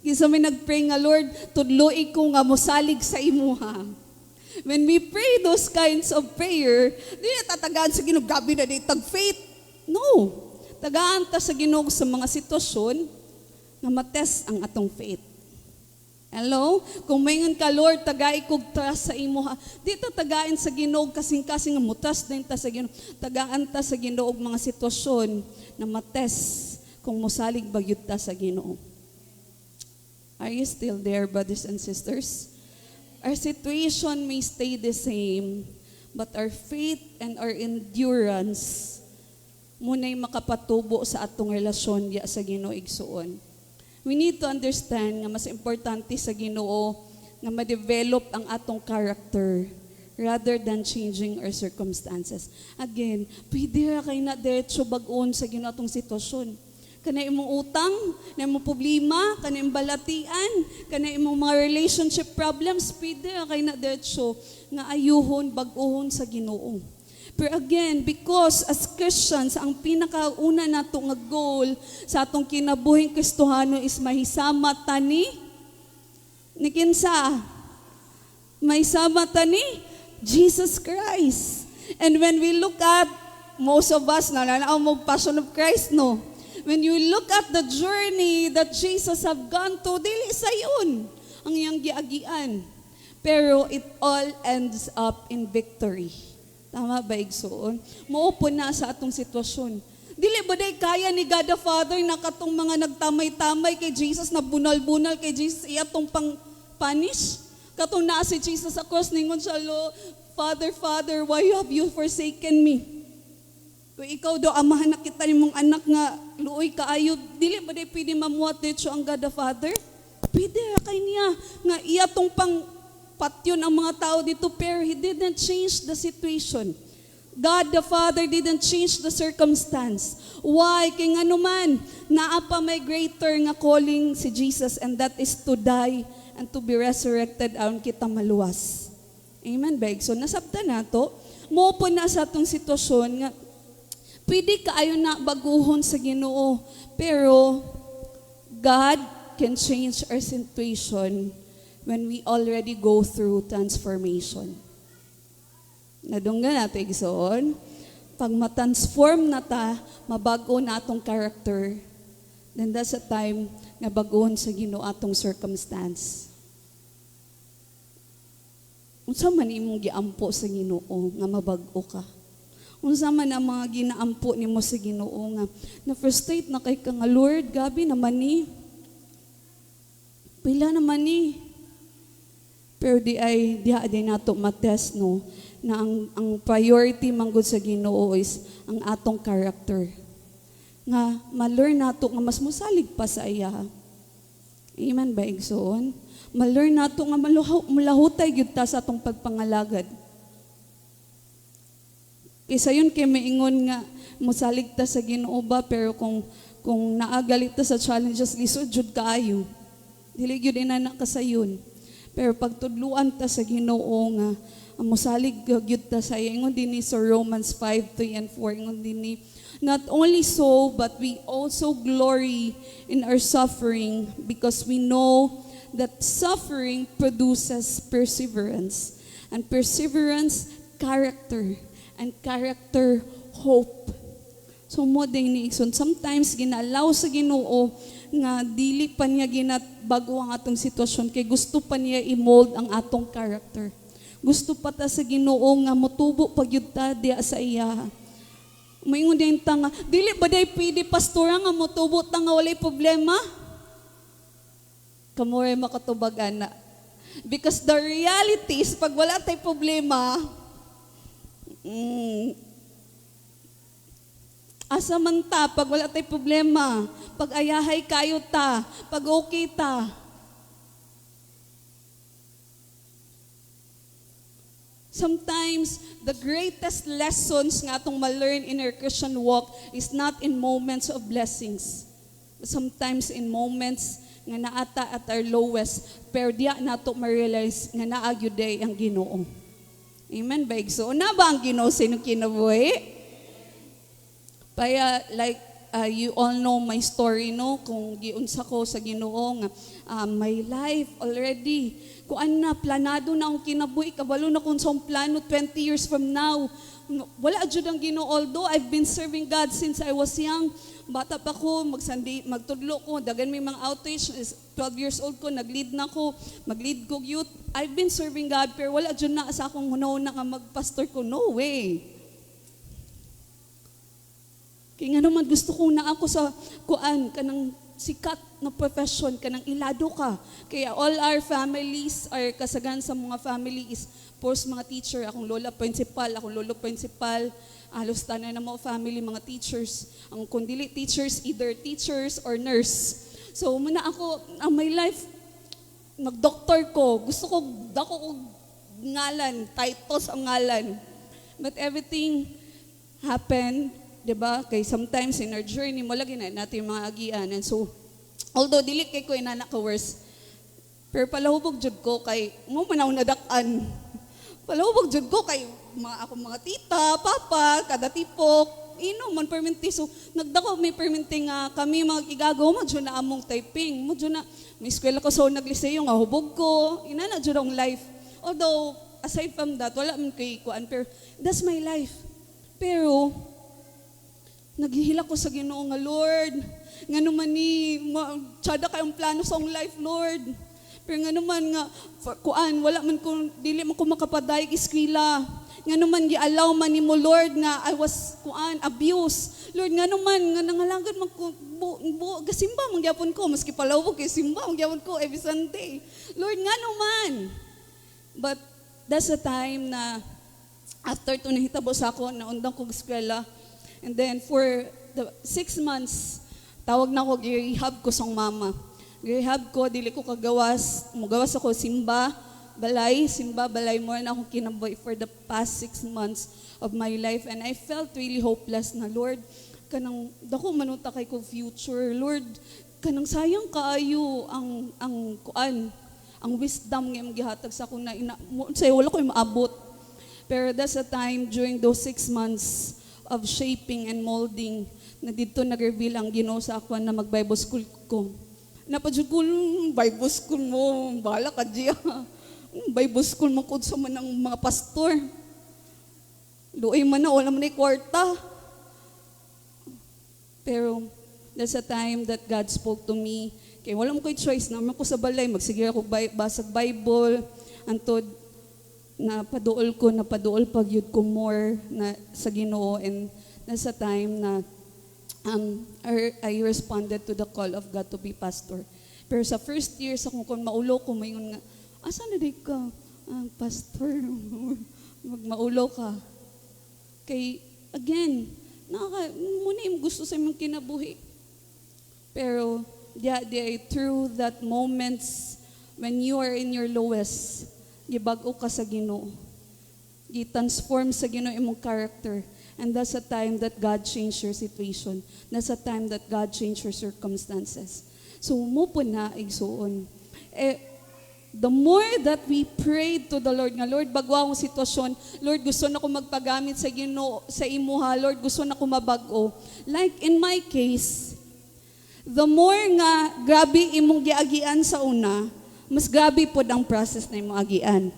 [SPEAKER 2] Kisa may nagpray nga Lord, tudloi ko nga mosalig sa imuha. When we pray those kinds of prayer, di na tatagaan sa Ginoo, gabi na di tag-faith. No. Tagaan ta sa Ginoo sa mga sitwasyon na matest ang atong faith. Hello? Kung mayngon ka, Lord, tagay kog trust sa imo ha. Di ta tagain sa Ginoo kasing-kasing nga mutas din ta sa Ginoo. Tagaan ta sa Ginoo og mga sitwasyon na matest kung mosalig bagyud ta sa Ginoo. Are you still there, brothers and sisters? Our situation may stay the same, but our faith and our endurance muna'y makapatubo sa atong relasyon diya sa Ginoo igsuon. We need to understand nga mas importante sa Ginoo nga ma-develop ang atong character
[SPEAKER 4] rather than changing our circumstances. Again, pwede ra kay na diretso bag-on sa ginatong sitwasyon. Kana imong utang, na imong problema, kana imong balatian, kana imong mga relationship problems, pwede ra kay na diretso nga ayuhon bag-ohon sa Ginoo. Pero again, because as Christians, ang pinakauna nato nga goal sa atong kinabuhing Kristohano is mahisama tani ni kinsa? Mahisama tani Jesus Christ. And when we look at most of us nananaw mo Passion of Christ, no? When you look at the journey that Jesus have gone to, dili sayon ang iyang giagian. Pero it all ends up in victory. Tama ba, igsoon? Muupo na sa atong sitwasyon. Dili ba day kaya ni God the Father na katong mga nagtamay-tamay kay Jesus, na bunal-bunal kay Jesus, iyatong pang-punish? Katong naa si Jesus sa cross, ningon siya, Father, Father, why have you forsaken me? Kung ikaw daw, amahan na kita ni mong anak nga, luoy kaayo, dili ba day pwede mamuhat dito ang God the Father? Pwede kay niya, nga iyatong pang patyon ang mga tao dito, pero He didn't change the situation. God the Father didn't change the circumstance. Why? Kaya nga naman, naa pa may greater nga calling si Jesus, and that is to die and to be resurrected aron kita maluwas. Amen, beg? So nasabta na to, mo po na sa atong sitwasyon nga, pwede kaayo na baguhon sa Ginoo, pero God can change our situation when we already go through transformation. Nadunggan nato igsoon, pag ma-transform na ta, mabago na atong character, then that's a time nga baguhon sa Ginoo atong circumstance. Unsa man imong giampo sa Ginoo nga mabag-o ka? Unsa man ang mga ginaampo nimo sa Ginoo nga na-frustrate na kay ka nga, Lord, gabi naman ni. Pila naman ni. Pero di nato matest, no, na ang priority manggod sa Ginoo is ang atong character. Nga ma-learn nato nga mas mosalig pa sa iya. Amen ba, igsoon? Ma-learn nato nga malahutay gyud ta sa atong pagpangalagad. Kaysa yun kay maingon nga mosalig ta sa Ginoo ba, pero kung naagalit ta sa challenges, lisod jud kaayo. Dili gyud inana ka sayon. Pero pagtudluan ta sa Ginoo nga mosalig gyud ta sa iya, ingon dinhi sa Romans 5:3 and 4, ingon dinhi, not only so, but we also glory in our suffering, because we know that suffering produces perseverance, and perseverance, character, and character, hope. So mo din ni Ikson, sometimes ginalaw sa Ginoo nga dili pa niya ginatbago ang atong sitwasyon, kay gusto pa niya i-mold ang atong character. Gusto pa ta sa Ginoo nga motubo pagyud ta diha sa iya. Maingon din ta nga, dili ba day pwede pastora nga motubo ta nga walay problema? Kamoy makatubag ana. Because the reality is pag wala tay problema, asa man ta, pag wala tay problema, pag ayahay kayo ta, pag okay ta. Sometimes, the greatest lessons nga atong ma-learn in our Christian walk is not in moments of blessings. Sometimes in moments nga naata at our lowest, pero diya nato ma-realize nga naagyuday ang Ginoo. Amen, baig. So, na ba ang Ginoo sa inyong kinabuhi? Kaya, like, you all know my story, no? Kung giunsa ko sa Ginoo nga, my life already, kuan na, planado na akong kinabuhi, kabalo na kung saan plano 20 years from now. Wala jud ang Ginoo, although I've been serving God since I was young. Bata pa ko, magtudlo ko, dagan may mga outreach, 12 years old ko, nag-lead na ko, mag-lead ko youth. I've been serving God, pero wala jud na sa akong hunahuna nga mag-pastor ko. No way. Kaya nga naman gusto kong na ako sa kuan, kanang sikat na profession, kanang ilado ka. Kaya all our families, our kasagan sa mga family is post mga teacher, akong lola principal, akong lolo principal, halos tanan na mga family, mga teachers. Ang kundili teachers, either teachers or nurse. So muna ako, my life, nag-doctor ko, gusto ko, dako ngalan, titles ang ngalan. But everything happened, di ba? Kay sometimes in our journey, mo lagi na natin yung mga agian. And so, although dili kay ko inanak ka worse, pero palahubog jud ko kay mo manaw nadakan. Palahubog jud ko kay mga tita, papa, kada tipok, man perminti. So, nagdako may perminti nga kami mga igagaw mo dyan na among typing. Mo dyan na, may eskwela ko so nagliseyo nga hubog ko. Ina na dyan ang life. Although, aside from that, wala man kay kuan. Pero, that's my life. Pero, naghihila ko sa Ginoo nga, Lord, nga naman ni, tsada kayong plano sa akong life, Lord. Pero nga naman nga, kuan, wala man ko, dili man ko makapadayag eskwela. Nga naman gi-allow man nimo Lord nga I was abused. Lord nga naman nga nangalangad man ko gasimba man gyapon ko maski palawog kay simba man gyapon ko every Sunday. Lord nga naman. But that's the time na after to nahitabo sa ako na undang ko eskwela. And then for the 6 months tawag na ko gi-rehab ko sang mama. Rehab ko dili ko kagawas, mugawas ako simba balay more na akong kinaboy for the past 6 months of my life. And I felt really hopeless na, Lord, kanang, dako manuta kay ko future. Lord, kanang sayang kaayo ang wisdom nga gihatag sa ako na sa'yo, wala ko maabot. Pero that's a time during those 6 months of shaping and molding na dito nag-reveal ang Ginoo sa ako na mag-Bible school ko. Napadyo ko, Bible school mo, bahala ka diya. Bible school mo kung sa man ng mga pastor. Luoy man na, wala man na kwarta. Pero, that's a time that God spoke to me. Kaya wala mo ko'y choice, naman ko sa balay, magsigir ako basag Bible, antod, napaduol pag yun ko more na, sa Ginoo. And that's a time na I responded to the call of God to be pastor. Pero sa first years ako kung maulo ko, mayon nga, asa na di ka? Pastor, magmaulo ka. Kay, again, muna yung gusto sa imong kinabuhi. Pero, through that moments when you are in your lowest, gibago ka sa Ginoo. Gi-transform sa Ginoo imong character. And that's a time that God changed your situation. That's a time that God changed your circumstances. So, mo po na, igsuon. The more that we prayed to the Lord, nga Lord, bago akong sitwasyon, Lord, gusto na ko magpagamit sa Ginoo, sa imuha, Lord, gusto na ko mabago. Like in my case, the more nga grabe imong giagian sa una, mas grabe po ang process na imong agian.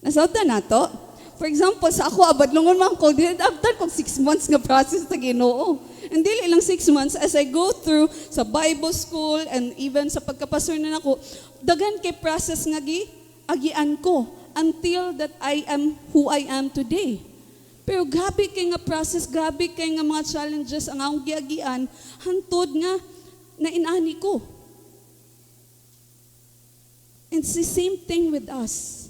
[SPEAKER 4] Nasauta na to? For example, sa ako, abadlungon man ko, after kong 6 months nga process sa Ginoo. And dili lang 6 months, as I go through sa Bible school and even sa pagkapastor na ako, dagan kay process nga agian ko until that I am who I am today. Pero gabi kay nga process, gabi kay nga mga challenges ang akong giagian, hantod nga nainani ko. And it's the same thing with us.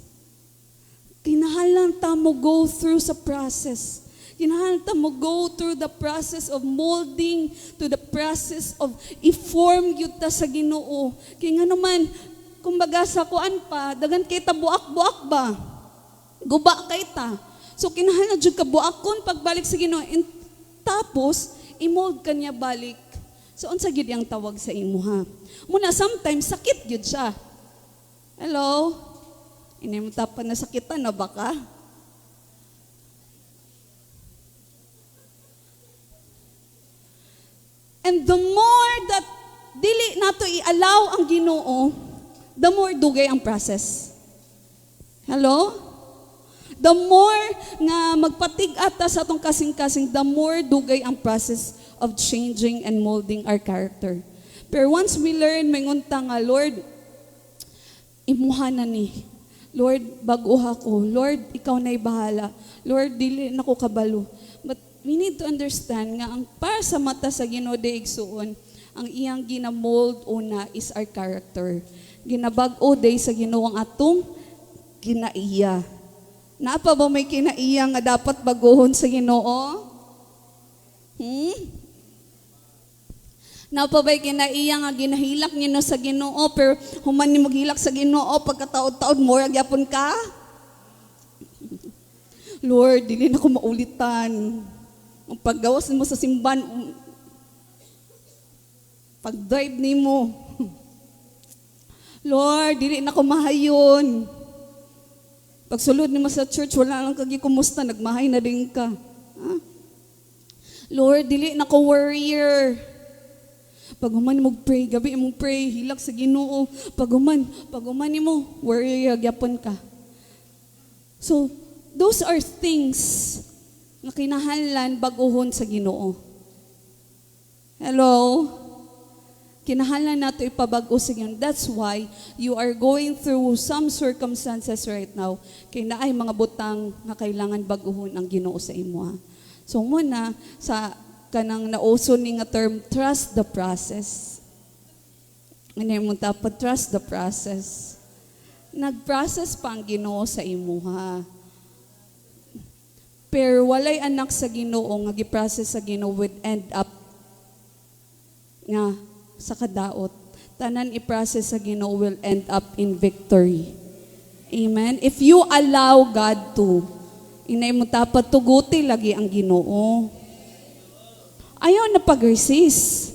[SPEAKER 4] Kinahanglan ta mo go through sa process. Kinahanglan ta mo go through the process of molding, to the process of i-form yun ta sa Ginoo. Kaya nga naman, kumbaga sa kuan pa, dagan kay ta buak-buak ba? Guba kay ta. So kinahanglan jud ka buakon pagbalik sa Ginoo. And tapos, i-mold ka niya balik. So unsa gyud ang tawag sa imo ha? Muna sometimes sakit gyud siya. Hello? Inimong tapan na sakitan na baka? And the more that dili nato i-allow ang Ginoo, the more dugay ang process. Hello? The more nga magpatig-ata sa atong kasing-kasing, the more dugay ang process of changing and molding our character. Pero once we learn, mangunta nga, Lord, imuha na ni. Lord, baguha ko. Lord, ikaw na'y bahala. Lord, dili na ko kabalo. But we need to understand nga ang para sa mata sa Ginoo daigsuon, ang iyang ginamold una is our character. Ginabag-o day sa Ginoo ang atong kinaiya. Naapa ba may kinaiya nga dapat baguhon sa Ginoo? Naapa ba'y kinaiya nga ginahilak niyo sa Ginoo pero human ni maghilak sa Ginoo pagkataod-taod mo gyapon ka? Lord, dili na ko maulitan. Ang paggawas mo sa simban, pag-drive ni mo. Lord, dili na ko mahayon. Pagsulod ni mo sa church, wala lang kagi kumusta, nagmahay na din ka. Ha? Lord, dili na ko warrior. Pag human mo pray, gabi mo pray, hilak sa Ginoo. Pag human mo, warrior, gyapon ka. So, those are things na kinahanglan baguhon sa Ginoo. Hello? Kinahanglan nato ipabago sa Ginoo. That's why you are going through some circumstances right now. Kay naay mga butang na kailangan baguhon ang Ginoo sa imo. Ha? So muna sa kanang nauso ni nga term, trust the process. Ano mo dapat trust the process. Nag-process pa ang Ginoo sa imo ha. Pero walay anak sa Ginoo nga gi-process sa Ginoo would end up nga sa kadaot. Tanan i-process sa Ginoo will end up in victory. Amen. If you allow God to, inay mo dapat tuguti lagi ang Ginoo. Ayaw na pag-resist.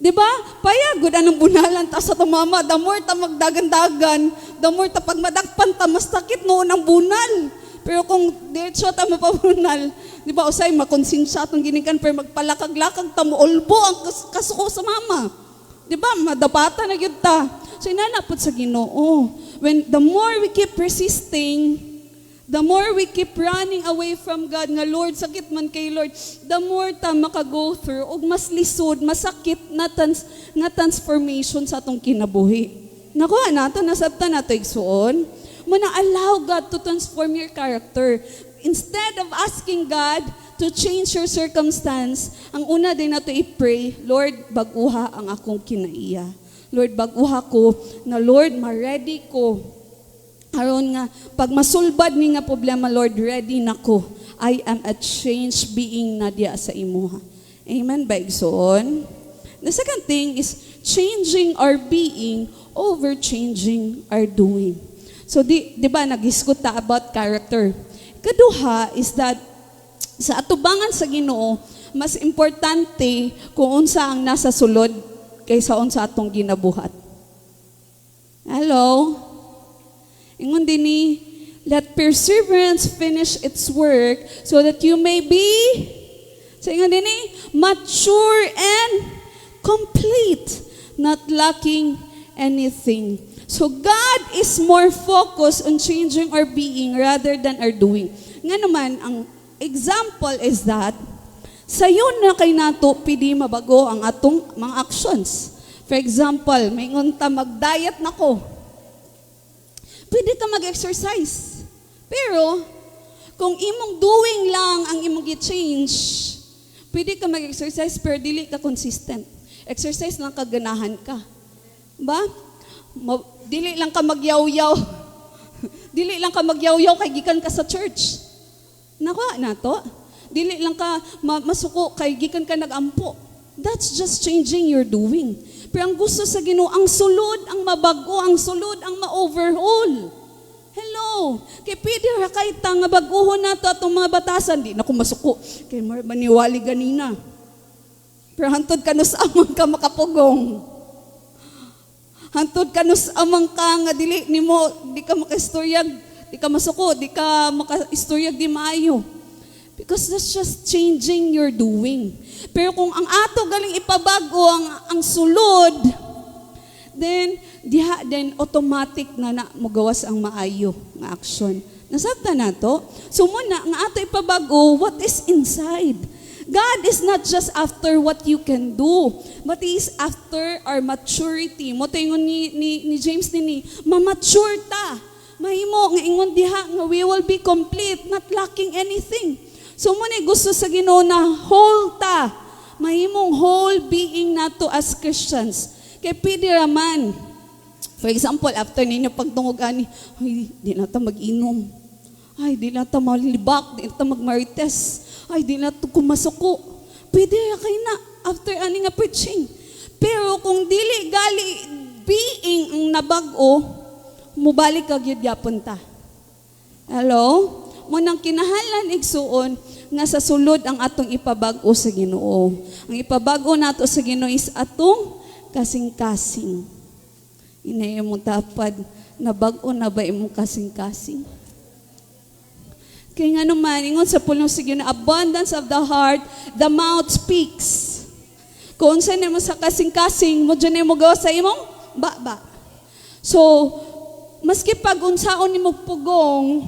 [SPEAKER 4] Diba? Payagod anong bunalan ta sa tumama. The more ta magdagan-dagan, the more ta pag madagpan ta, mas sakit noon ang bunal. Pero kung diretso ta mapabunal, diba, usay, makonsensya atong ginikan, pero magpalakag-lakag ta mo, ulbo ang kasuko sa mama. Diba? Madapata na yun ta. So, inanapot sa Ginoo. The more we keep resisting, the more we keep running away from God, nga Lord, sakit man kay Lord, the more ta maka-go through, og mas lisod, masakit na transformation sa atong kinabuhi. Nakuha nato, nasabta nato igsuon. Muna allow God to transform your character. Instead of asking God to change your circumstance, ang una din nato i-pray, Lord, baguha ang akong kinaiya. Lord, baguha ko, na Lord, ma-ready ko. Aron nga, pag masulbad ni nga problema, Lord, ready na ko. I am a changed being na diya sa imuha. Amen, baigsoon? The second thing is changing our being over changing our doing. So, di ba, nag-isgot ta about character. Kaduha is that, sa atubangan sa Ginoo, mas importante kung unsa ang nasa sulod kaysa unsa atong ginabuhat. Hello? Ingon din ni, let perseverance finish its work so that you may be, so ingon din ni, mature and complete, not lacking anything. So God is more focused on changing our being rather than our doing. Nga naman, ang example is that, sayon na kay nato pidi mabago ang atong mga actions. For example, may ngunta mag-diet na ko. Pwede ka mag-exercise. Pero, kung imong doing lang ang imong i-change, pwede ka mag-exercise pero dili ka consistent. Exercise lang kaganahan ka. Ba? Dili lang ka magyaw-yaw. Dili lang ka magyaw-yaw kay gikan ka sa church. Nakuha na to. Dili lang ka masuko kay gikan ka nag-ampo. That's just changing your doing. Pero ang gusto sa Ginoo, ang sulod, ang mabago, ang sulod, ang ma-overhaul. Hello. Kay pwede ra kay ta nga baguhon nato atong mga batasan, di na ko masuko. Kay maniwali ganina. Pero hantod ka nos amang ka makapugong. Hantod ka nos amang ka nga dili nimo, di ka makastoryag, di ka masuko, di ka makastoryag di maayo. Because that's just changing your doing. Pero kung ang ato galing ipabago ang sulod, then automatic na magawas ang maayo nga action. Nasabta na to? So muna, ang ato ipabago, what is inside? God is not just after what you can do, but He is after our maturity. Mo tingon ni James ni ma-mature ta. Mahimo nga ingon diha nga we will be complete, not lacking anything. So muna gusto sa Ginoo na whole ta. Mahimong whole being nato as Christians. Kay pwede raman. For example, after ninyo pagtungog ani, ay, di na ta mag-inom. Ay, di na ta malibak, di na ta magmarites. Ay, di na ta kumasuko. Pwede ra kay na after ani nga preaching. Pero kung dili gali being ang nabag-o, mubalik ka gyud gyapon ta. Hello? mo nang kinahanglan igsuon nga sa sulod ang atong ipabag-o sa Ginoo. Ang ipabag-o nato sa Ginoo is atong kasing-kasing. Inay mo tapad na bag-o na ba imong kasing-kasing? Kaya nga naman, ingon sa pulong sa Ginoo, abundance of the heart, the mouth speaks. Kung saan mo sa kasing-kasing, mo dyan mo gawa sa imong ba. So, maski pag unsaon ni mo pugong,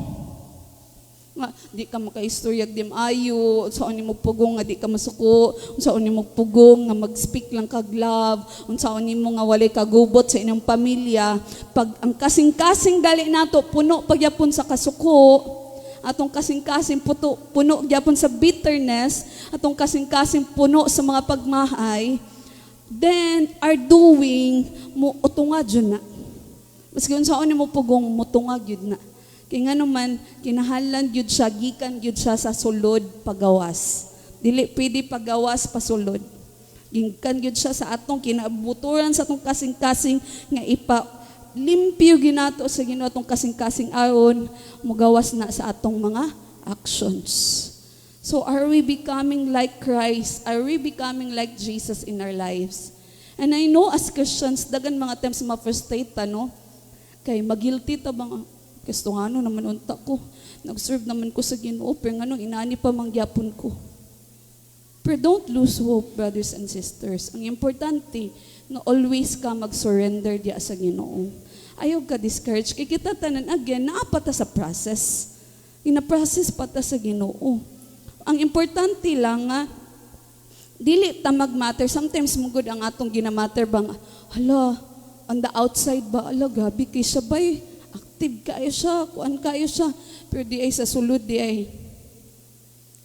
[SPEAKER 4] nga, di ka makaistoryag dim ayo, unsaon ni mo pugong nga di ka masuko, unsaon ni mo pugong nga mag-speak lang kag love, unsaon ni mo nga walay kagubot sa inyong pamilya, pag ang kasing-kasing dali nato puno pagyapon sa kasuko, atong kasing-kasing puno gyapon sa bitterness, atong kasing-kasing puno sa mga pagmahay, then our doing mo utungad yun na. Maski unsaon ni mo pugong mutungag yun na. Kaya nga naman, kinahanglan yun siya, gikan yun siya sa sulod pagawas. Dili pwede pagawas pasulod. Gikan yun siya sa atong kinabuturan sa atong kasing-kasing nga limpyo ginato sa Ginoo atong kasing-kasing aron mugawas na sa atong mga actions. So are we becoming like Christ? Are we becoming like Jesus in our lives? And I know as Christians, dagan mga times ma-frustrate no? Kay magilty ta bang gusto nga naman unta ko. Nag-serve naman ko sa Ginoo, pero nga inani pa mangyapon ko. Pero don't lose hope, brothers and sisters. Ang importante, na always ka mag-surrender diya sa Ginoo. Ayaw ka discourage. Kaya kita tanan again, naapata sa process. Ina-process pata sa Ginoo. Ang importante lang nga, dili ta mag-matter. Sometimes mugod ang atong ginamatter bang, hala, on the outside ba, ala, gabi kay siya ba'y, active kayo siya, kuan kayo siya. Pero di ay sa sulod, di ay,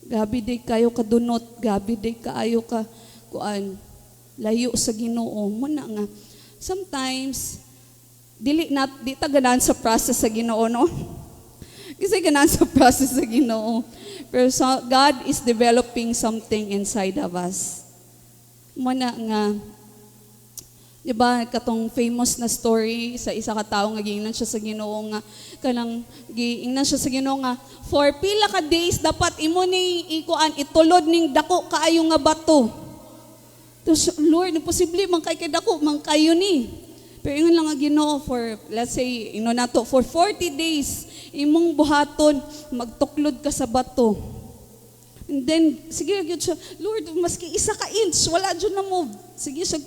[SPEAKER 4] gabi di kayo kadunot, gabi di kayo ka, kuan, layo sa Ginoo. Muna nga, sometimes, di ta ganahan sa process sa Ginoo, no? Kasi ganahan sa process sa Ginoo. Pero God is developing something inside of us. Muna nga, diba, katong famous na story sa isa ka tao nga giingnan siya sa Ginoo nga kanang giingnan siya sa Ginoo nga for pila ka days dapat imo ni ikuan itulod ning dako kaayo nga bato. Tapos Lord, imposible man kay dako man kayo ni. Pero ingon lang nga Ginoo for let's say nato for 40 days imong buhaton magtuklod ka sa bato. And then, sige, siya, Lord, maski isa ka inch, wala dyan na move. Sige siya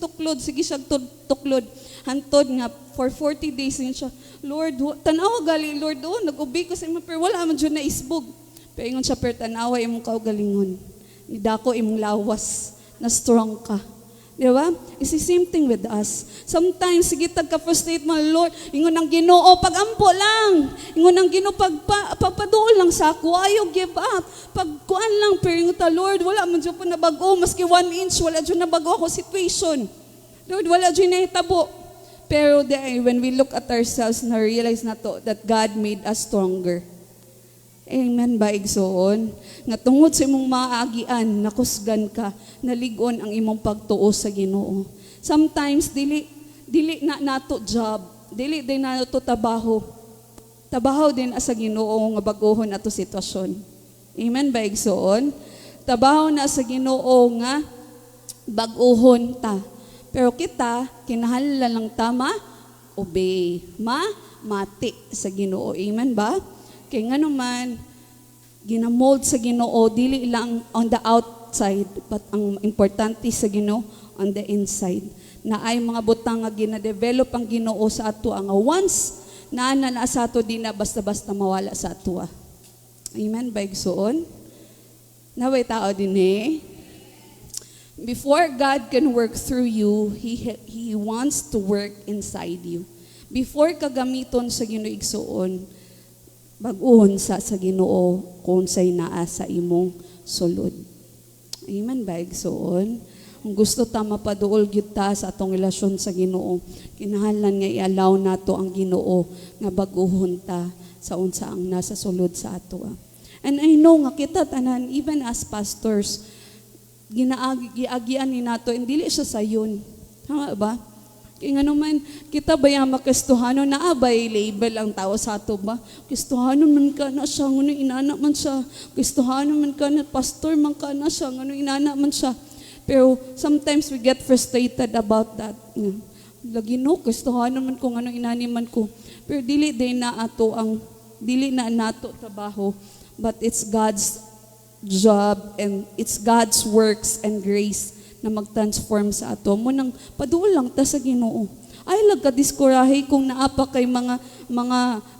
[SPEAKER 4] tuklod. Hantod nga, for 40 days din siya, Lord, tanawa gali, Lord, nag-ubi ko sa imo, pero wala man dyan na isbog. Pero ingon siya, pero tanawa imong kaugalingon. Nidako imong lawas, na strong ka. Di ba? It's the same thing with us. Sometimes, sige, tagka-frustrate mo, Lord, ingon ang Ginoo, pag-ampo lang. Ingon ang Ginoo, pagpaduol lang sa ako, ayaw give up. Pagkuan lang, pero ingon ta, Lord, wala man dyan po nabago, maski 1 inch, wala dyan nabago ako situation. Lord, wala dyan nahitabo. Pero when we look at ourselves, na-realize na to, that God made us stronger. Amen ba, igsoon? Nga tungod sa imong maagian, nakusgan ka, naligon ang imong pagtuo sa Ginoo. Sometimes, dili na nato job, dili din nato trabaho. Trabaho din sa Ginoo nga baguhon ato sitwasyon. Amen ba, igsoon? Trabaho na sa Ginoo nga baguhon ta. Pero kita, kinahanglan lang tama, obey. Mati sa Ginoo. Amen ba? Kaya nga naman, ginamold sa Ginoo, dili lang on the outside, but ang importante sa Ginoo, on the inside. Na ay mga butang nga gina-develop ang Ginoo sa ato, ang once na sa ato, di na basta-basta mawala sa ato. Amen, baigsoon? Naway tao din Before God can work through you, He wants to work inside you. Before kagamiton sa Ginoo igsoon, bag-on sa Ginoo kung say naa sa imong sulod. Amen ba, igsoon? Kung gusto ta mapaduol gyud ta sa atong relasyon sa Ginoo, kinahanglan nga i-allow nato ang Ginoo nga bag-ohon ta sa unsa ang nasa sulod sa ato. And I know nga kita tanan, even as pastors, giagian ni nato, and dili siya sayon. Tama ba? Kaya nga naman, kita ba yung makastuhanon na abay, label ang tao sa ato ba? Kastuhanon man ka na siya, ngano inana man siya. Kastuhanon man ka na, pastor man ka na siya, ngano inana man siya. Pero sometimes we get frustrated about that. Lagi no, kastuhanon man ko, ngano inani man ko. Pero dili na nato trabaho, but it's God's job and it's God's works and grace na mag-transform sa ato. Munang padulang ta sa Ginoo. Ay lagka-diskorahe kung naapa kay mga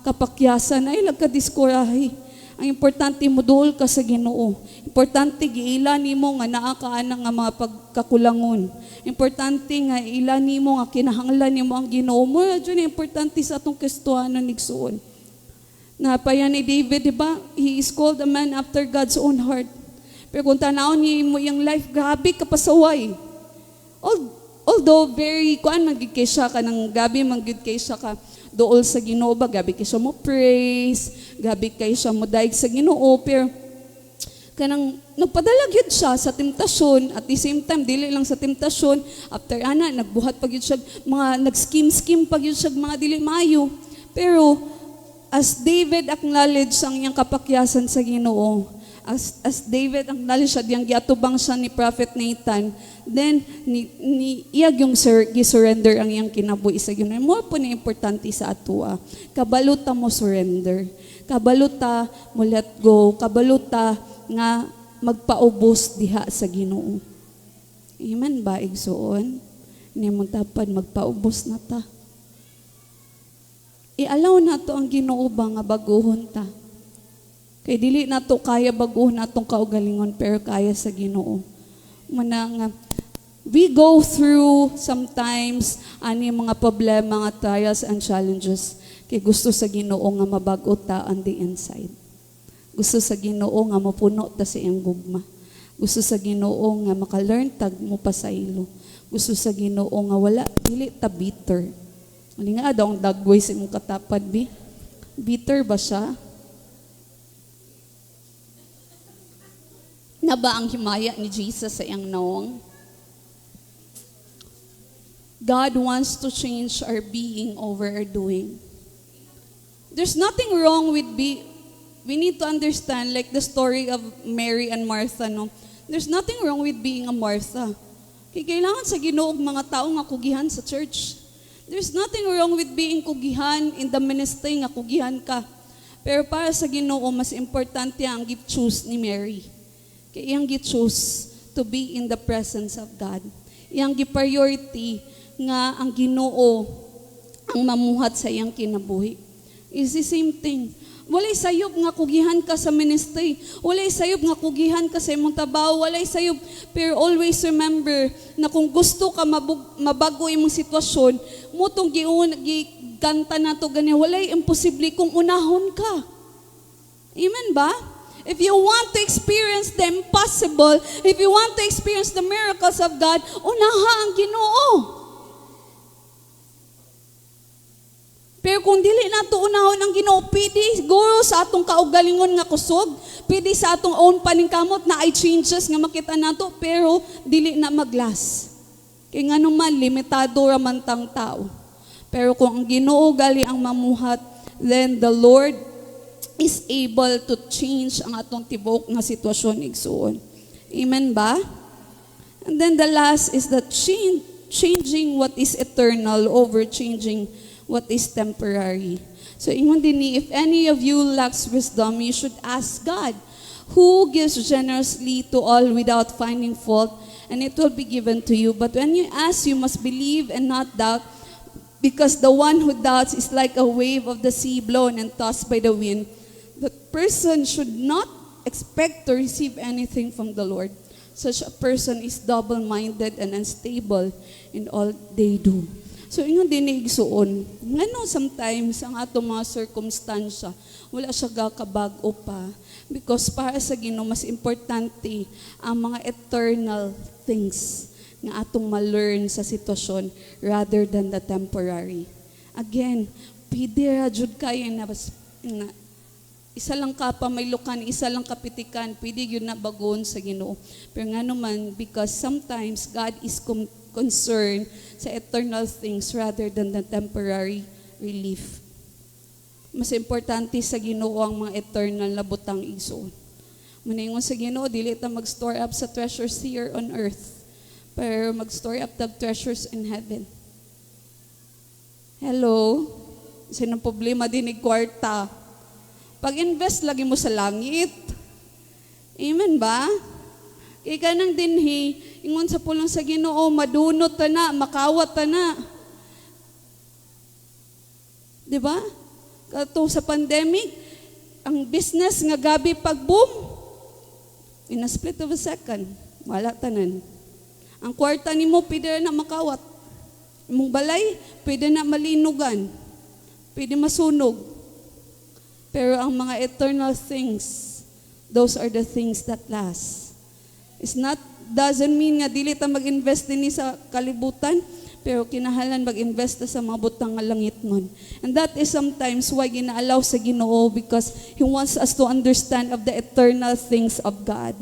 [SPEAKER 4] kapakyasan, ay lagka-diskorahe. Ang importante mo duol ka sa Ginoo. Importante giila nimo nga naa ka ana nga mga pagkakulangon. Importante nga ila nimo nga kinahanglan nimo ang Ginoo mo. Diyan importante sa atong kastuhanon igsuon. Napayan ni David, di ba? He is called a man after God's own heart. Pero kung tanawon niyo mo yung life, grabe kapasaway. Although very, kuan magigid kay siya ka ng gabi, magigid kay siya ka dool sa Ginoo ba, gabi kay siya mo praise, gabi kay siya mo daig sa Ginoo, pero kanang nagpadalag yun siya sa temptasyon, at the same time, dili lang sa temptasyon, after ana, nagbuhat pag yun siya, mga nag-scheme pag yun siya, mga dili mayo. Pero, as David acknowledge ang iyang kapakyasan sa Ginoo, as David acknowledge siya, diyang giatubang siya ni Prophet Nathan, then, iyag yung gisurrender ang iyang kinabuhi sa Ginoo. Mo po na importante sa atua. Kabaluta mo surrender. Kabaluta mo let go. Kabaluta nga magpaubos diha sa Ginoo. Amen ba, igsuon? Ni mong tapad, magpaubos na ta. I-allow na to ang Ginoo ba nga baguhon ta. Kay dili na to kaya baguhon natong kaugalingon, pero kaya sa Ginoo. Muna nga, we go through sometimes ani mga problema, nga trials and challenges. Kay gusto sa Ginoo nga mabago ta on the inside. Gusto sa Ginoo nga mapuno ta sa iyang gugma. Gusto sa Ginoo nga maka-learn tag mo pasaylo. Gusto sa Ginoo nga wala dili ta bitter. Ali nga daw ang dagway sa imong katapad bi. Bitter ba siya? Na ba ang himaya ni Jesus sa iyang naong? God wants to change our being over our doing. There's nothing wrong with we need to understand, like the story of Mary and Martha, no? There's nothing wrong with being a Martha. Kailangan sa Ginoo mga tao nga kugihan sa church. There's nothing wrong with being kugihan in the ministry nga kugihan ka. Pero para sa Ginoo, mas importante ang gi-choose ni Mary. Kaya iyang gi-choose to be in the presence of God. Iyang gi-priority nga ang Ginoo ang mamuhat sa iyang kinabuhi. It's the same thing. Walay sayop nga kugihan ka sa ministry. Walay sayop nga kugihan ka sa imong trabaho. Walay sayop. Pero always remember na kung gusto ka mabago imong sitwasyon, mutong giganta na to ganyan. Walay imposible kung unahon ka. Amen ba? If you want to experience the impossible, if you want to experience the miracles of God, unaha ang Ginoo. Pero kung dili nato unahon ang Ginoo, pwede siguro sa atong kaugalingon nga kusog, pwede sa atong own paningkamot na ay changes nga makita nato, pero dili na maglas. Kaya nga naman, limitado raman tang tao. Pero kung ang Ginoo gali ang mamuhat, then the Lord is able to change ang atong tibok nga sitwasyon igsuon. Amen ba? And then the last is that changing what is eternal over changing what is temporary. So ingon din ni, if any of you lacks wisdom, you should ask God, who gives generously to all without finding fault, and it will be given to you. But when you ask, you must believe and not doubt, because the one who doubts is like a wave of the sea blown and tossed by the wind. That person should not expect to receive anything from the Lord. Such a person is double-minded and unstable in all they do. So, ingon din igsuon. Ngano sometimes ang atong mga circumstansya, wala siya gakabago pa. Because para sa Ginoo, mas importante ang mga eternal things nga atong ma-learn sa sitwasyon rather than the temporary. Again, pwede ra jud kayo na isa lang ka pamaylukan, isa lang kapitikan, pwede yun na bagon sa Ginoo. Pero nga naman, because sometimes God is concern sa eternal things rather than the temporary relief. Mas importante sa Ginoo ang mga eternal na butang igsoon. Maningon sa Ginoo, dili ta mag-store up sa treasures here on earth, pero mag-store up the treasures in heaven. Hello? Sinong problema din ni kwarta? Pag-invest lagi mo sa langit. Amen ba? Kaya ka nang dinhi, ingon sa pulong sa Ginoo, madunot ta na, makawat ta na. Diba? Kato sa pandemic, ang business nga gabi pag-boom, in a split of a second, wala tanan. Ang kwarta ni mo, pwede na makawat. Imong balay, pwede na malinugan. Pwede masunog. Pero ang mga eternal things, those are the things that last. It's not, doesn't mean nga dili ta mag-invest din sa kalibutan, pero kinahanglan mag-invest ta sa mga butang nga langit nun. And that is sometimes why ginaalaw sa Ginoo, because He wants us to understand of the eternal things of God.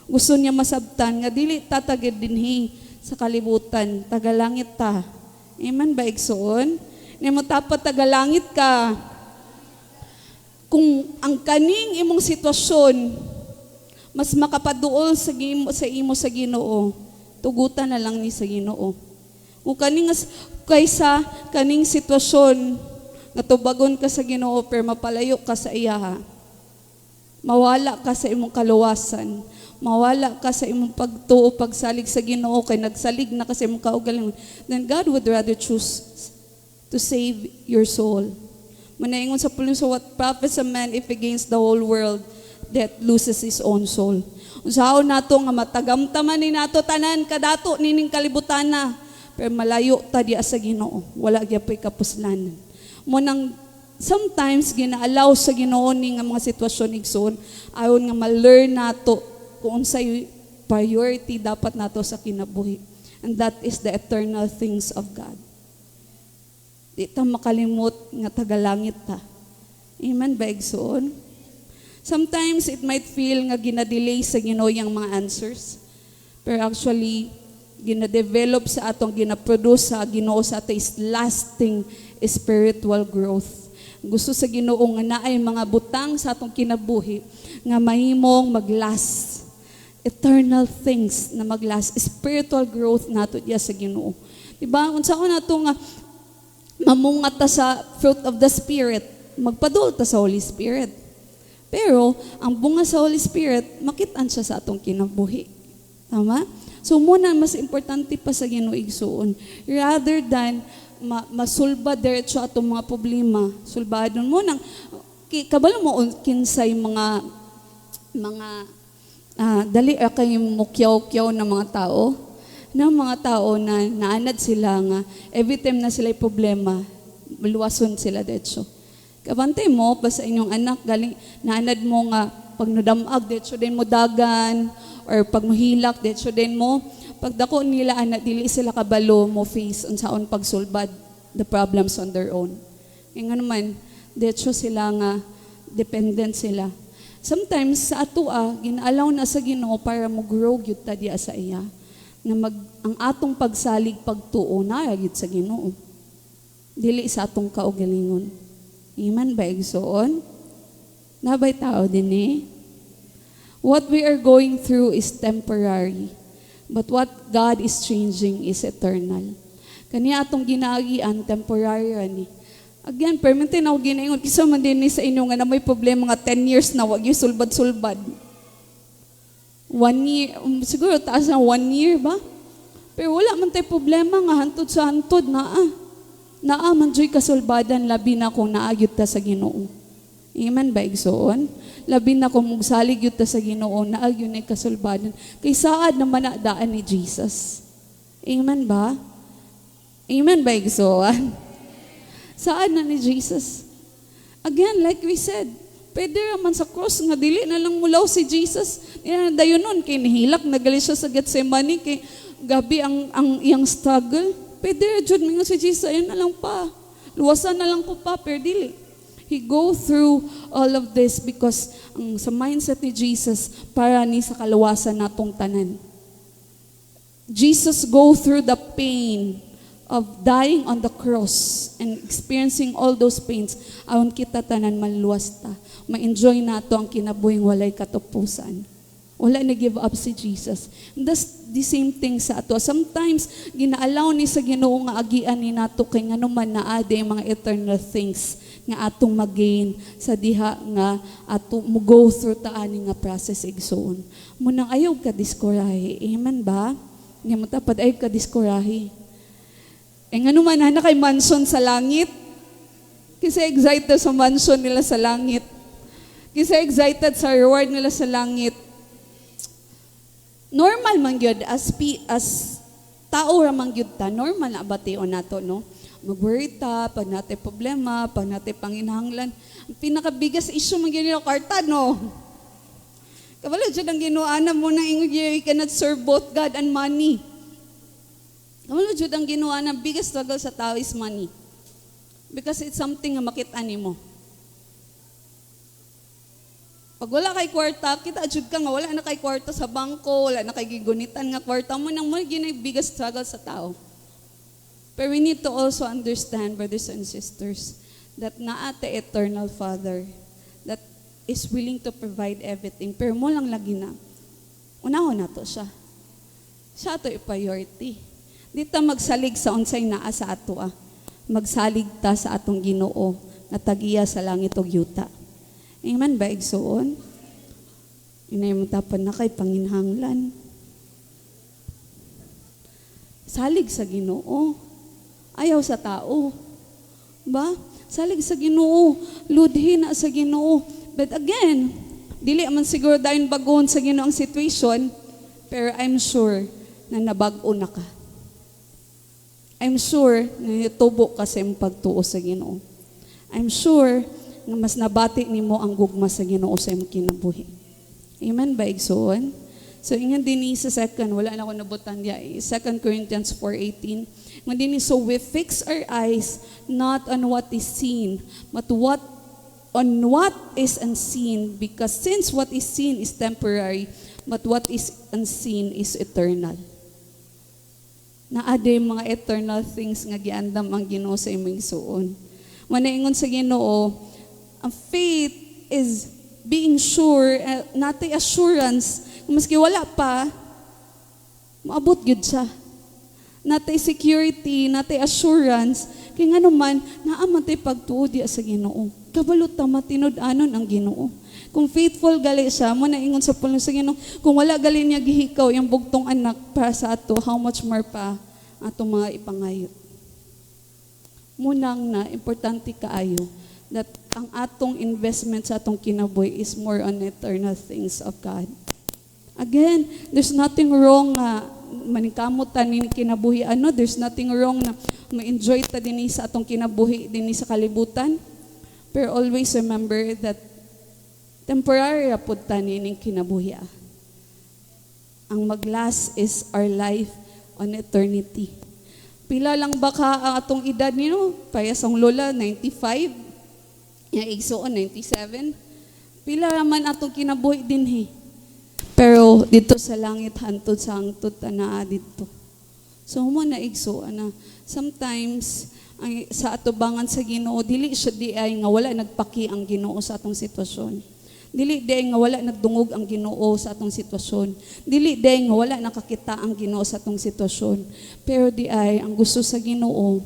[SPEAKER 4] Gusto niya masabtan nga dili tatagid dinhi sa kalibutan, tagalangit ta. Amen ba igsoon? Ni mo tapat tagalangit ka. Kung ang kaning imong sitwasyon mas makapaduol sa imo sa Ginoo, tugutan na lang ni sa Ginoo. Kung kaning kaysa kaning sitwasyon nga tubagon ka sa Ginoo pero mapalayo ka sa iya, mawala ka sa imong kaluwasan, mawala ka sa imong pagtuo, pagsalig sa Ginoo, kay nagsalig na ka sa imong kaugalingon, then God would rather choose to save your soul. Manaingon sa pulong, so what profits a man if against the whole world that loses his own soul? Usahaw nato nga matagamtaman ni nato tanan kadato nining kalibutan na, pero malayo ta diya sa Ginoo, wala gyapon kapuslanan. Mo nang sometimes ginaalaw sa Ginoo ning nga mga sitwasyon igsoon ayon nga ma-learn nato kung unsay priority dapat nato sa kinabuhi, and that is the eternal things of God. Di ta makalimot nga tagalangit ta. Amen ba igsoon? Sometimes it might feel nga gina-delay sa Ginoo yang mga answers, pero actually gina-develop sa atong gina-produce sa Ginoo sa ato is lasting spiritual growth. Gusto sa Ginoo nga naay mga butang sa atong kinabuhi nga mahimong maglast, eternal things na maglast, spiritual growth nato diya sa Ginoo. Diba? Unsaon nato nga mamungat ta sa fruit of the Spirit, magpadul ta sa Holy Spirit. Pero ang bunga sa Holy Spirit, makitaan siya sa atong kinabuhi. Tama? So muna mas importante pa sa Ginoo igsuon, rather than masulba diretso atong mga problema, sulbadon mo nang kabalo mo kinsay mga dali kay mukyaw-kyaw na mga tao, na naanad sila nga every time na sila'y problema, luwason sila diretso. Kabantay mo pa sa inyong anak galing naanad mo nga pag nadamag diretso din mo dagan, or pag mahilak diretso din mo, pagdako nila anak dili sila kabalo mo face unsaon pagsulbad the problems on their own. Nga naman diretso sila nga dependent sila. Sometimes sa atoa ginaalaw na sa Ginoo para mo grow gyud ta diya sa iya, nga ang atong pagsalig pagtuo na gyud sa Ginoo, dili sa atong kaugalingon. Amen ba igsoon? Nabay tao din eh. What we are going through is temporary, but what God is changing is eternal. Kaniya atong ginaagian temporary ani. Again, permanente na ginaingon kisa man din sa inyo nga na may problema nga 10 years na wag yung sulbad-sulbad. 1 year, siguro taas na 1 year ba? Pero wala man tayo problema nga hantod sa hantod naa man joy kasulbadan labi na kung naagyud ta sa Ginoo. Amen ba igsoon? Labi na kung mugsalig yun ta sa Ginoo, naagyud na kasulbadan. Kay saad na manadaan ni Jesus. Amen ba? Amen ba igsoon? Saad na ni Jesus. Again, like we said, pwede naman sa cross nga dili na lang mulaw si Jesus. Dayon nun, kay nahilak, nagali siya sa Gethsemane, kay gabi ang iyang struggle. Pwede jud mingon si Jesus, ayun na lang pa. Luwasan na lang ko pa, pero dili. He go through all of this because sa mindset ni Jesus, para ni sa kaluwasan natong tanan. Jesus go through the pain of dying on the cross and experiencing all those pains, aron kita tanan maluwas ta. Ma-enjoy nato ang kinabuhing walay katapusan. Wala na give up si Jesus. And that's the same thing sa ato. Sometimes, ginaalaw ni sa Ginoo nga agian ni nato kay nga naman naade mga eternal things nga atong magain sa diha nga ato mo go through taani nga process igsoon. Munang ayaw ka diskorahi. Amen ba? Nga mo tapad ayaw ka diskorahi. Nga naman na kay mansion sa langit. Kasi excited sa mansion nila sa langit. Kasi excited sa reward nila sa langit. Normal man gyud as tao ra man gyud ta, normal na bation nato, no? Mag-worry ta pag natin problema, pag natin panginahanglan. Ang pinakabigas issue man gyud nila kwarta, no? Kabalo jud ang ginuana mo na ingon you cannot serve both God and money. Kabalo jud ang ginuana, biggest struggle sa tao is money. Because it's something nga makita nimo. Pag wala kay kwarta, kita jud ka nga wala na kay kwarta sa bangko, wala na kay gigunitan nga kwarta mo nang mo ginay biggest struggle sa tao. But we need to also understand, brothers and sisters, that naate eternal Father that is willing to provide everything. Pero mo lang lagi na, unahon na to siya. Siya to i-priority. Di ta magsalig sa unsay naa sa ato Magsalig ta sa atong Ginoo na tagiya sa langit ug yuta. Amen ba, igsoon? Inay mo tapan na kay panginhanglan. Salig sa Ginoo. Ayaw sa tao. Ba? Salig sa Ginoo. Ludhi na sa Ginoo. But again, dili man siguro dahil bagon sa Ginoo ang situation, pero I'm sure na nabag-o na ka. I'm sure na nitubo ka sa iyong pagtuo sa Ginoo. I'm sure na mas nabati nimo ang gugma sa Ginoo sa imong kinabuhi. Amen ba, igsoon? So, ingan din sa second, wala na ako nabutan diya, 2 Corinthians 4:18. Ingan din so we fix our eyes not on what is seen, but on what is unseen, because since what is seen is temporary, but what is unseen is eternal. Naade mga eternal things nga giandam ang Ginoo sa imong igsoon. Manaingon sa Ginoo, ang faith is being sure, natay assurance, maski wala pa, maabot gyud siya. Natay security, natay assurance, kaya nga naman, naaman tayo pagtuod diya sa Ginoo. Kabalot ta matinud-anon ang Ginoo. Kung faithful gali siya, mo naingon sa pulong sa Ginoo, kung wala gali niya gihikaw, yung bugtong anak para sa ato, how much more pa ato mga ipangayo. Munang na, importante kaayo, that ang atong investment sa atong kinabuhi is more on eternal things of God. Again, there's nothing wrong na manikamot ta ni kinabuhi there's nothing wrong na ma-enjoy ta din sa atong kinabuhi din sa kalibutan. Pero always remember that temporary rapod ta ning kinabuhi. Ang mag-last is our life on eternity. Pila lang baka ang atong edad nino? Payas ang lola, 95. Yang igsoon, 97. Pila raman atong kinabuhi din Pero dito sa langit, hantod sa hangtod, tanaa dito. So, mo na igsoon na sometimes, sa atubangan sa Ginoo, dili siya di ay nga wala nagpaki ang Ginoo sa atong sitwasyon. Dili di ay nga wala nagdungog ang Ginoo sa atong sitwasyon. Dili di ay nga wala nakakita ang Ginoo sa atong sitwasyon. Pero di ay ang gusto sa Ginoo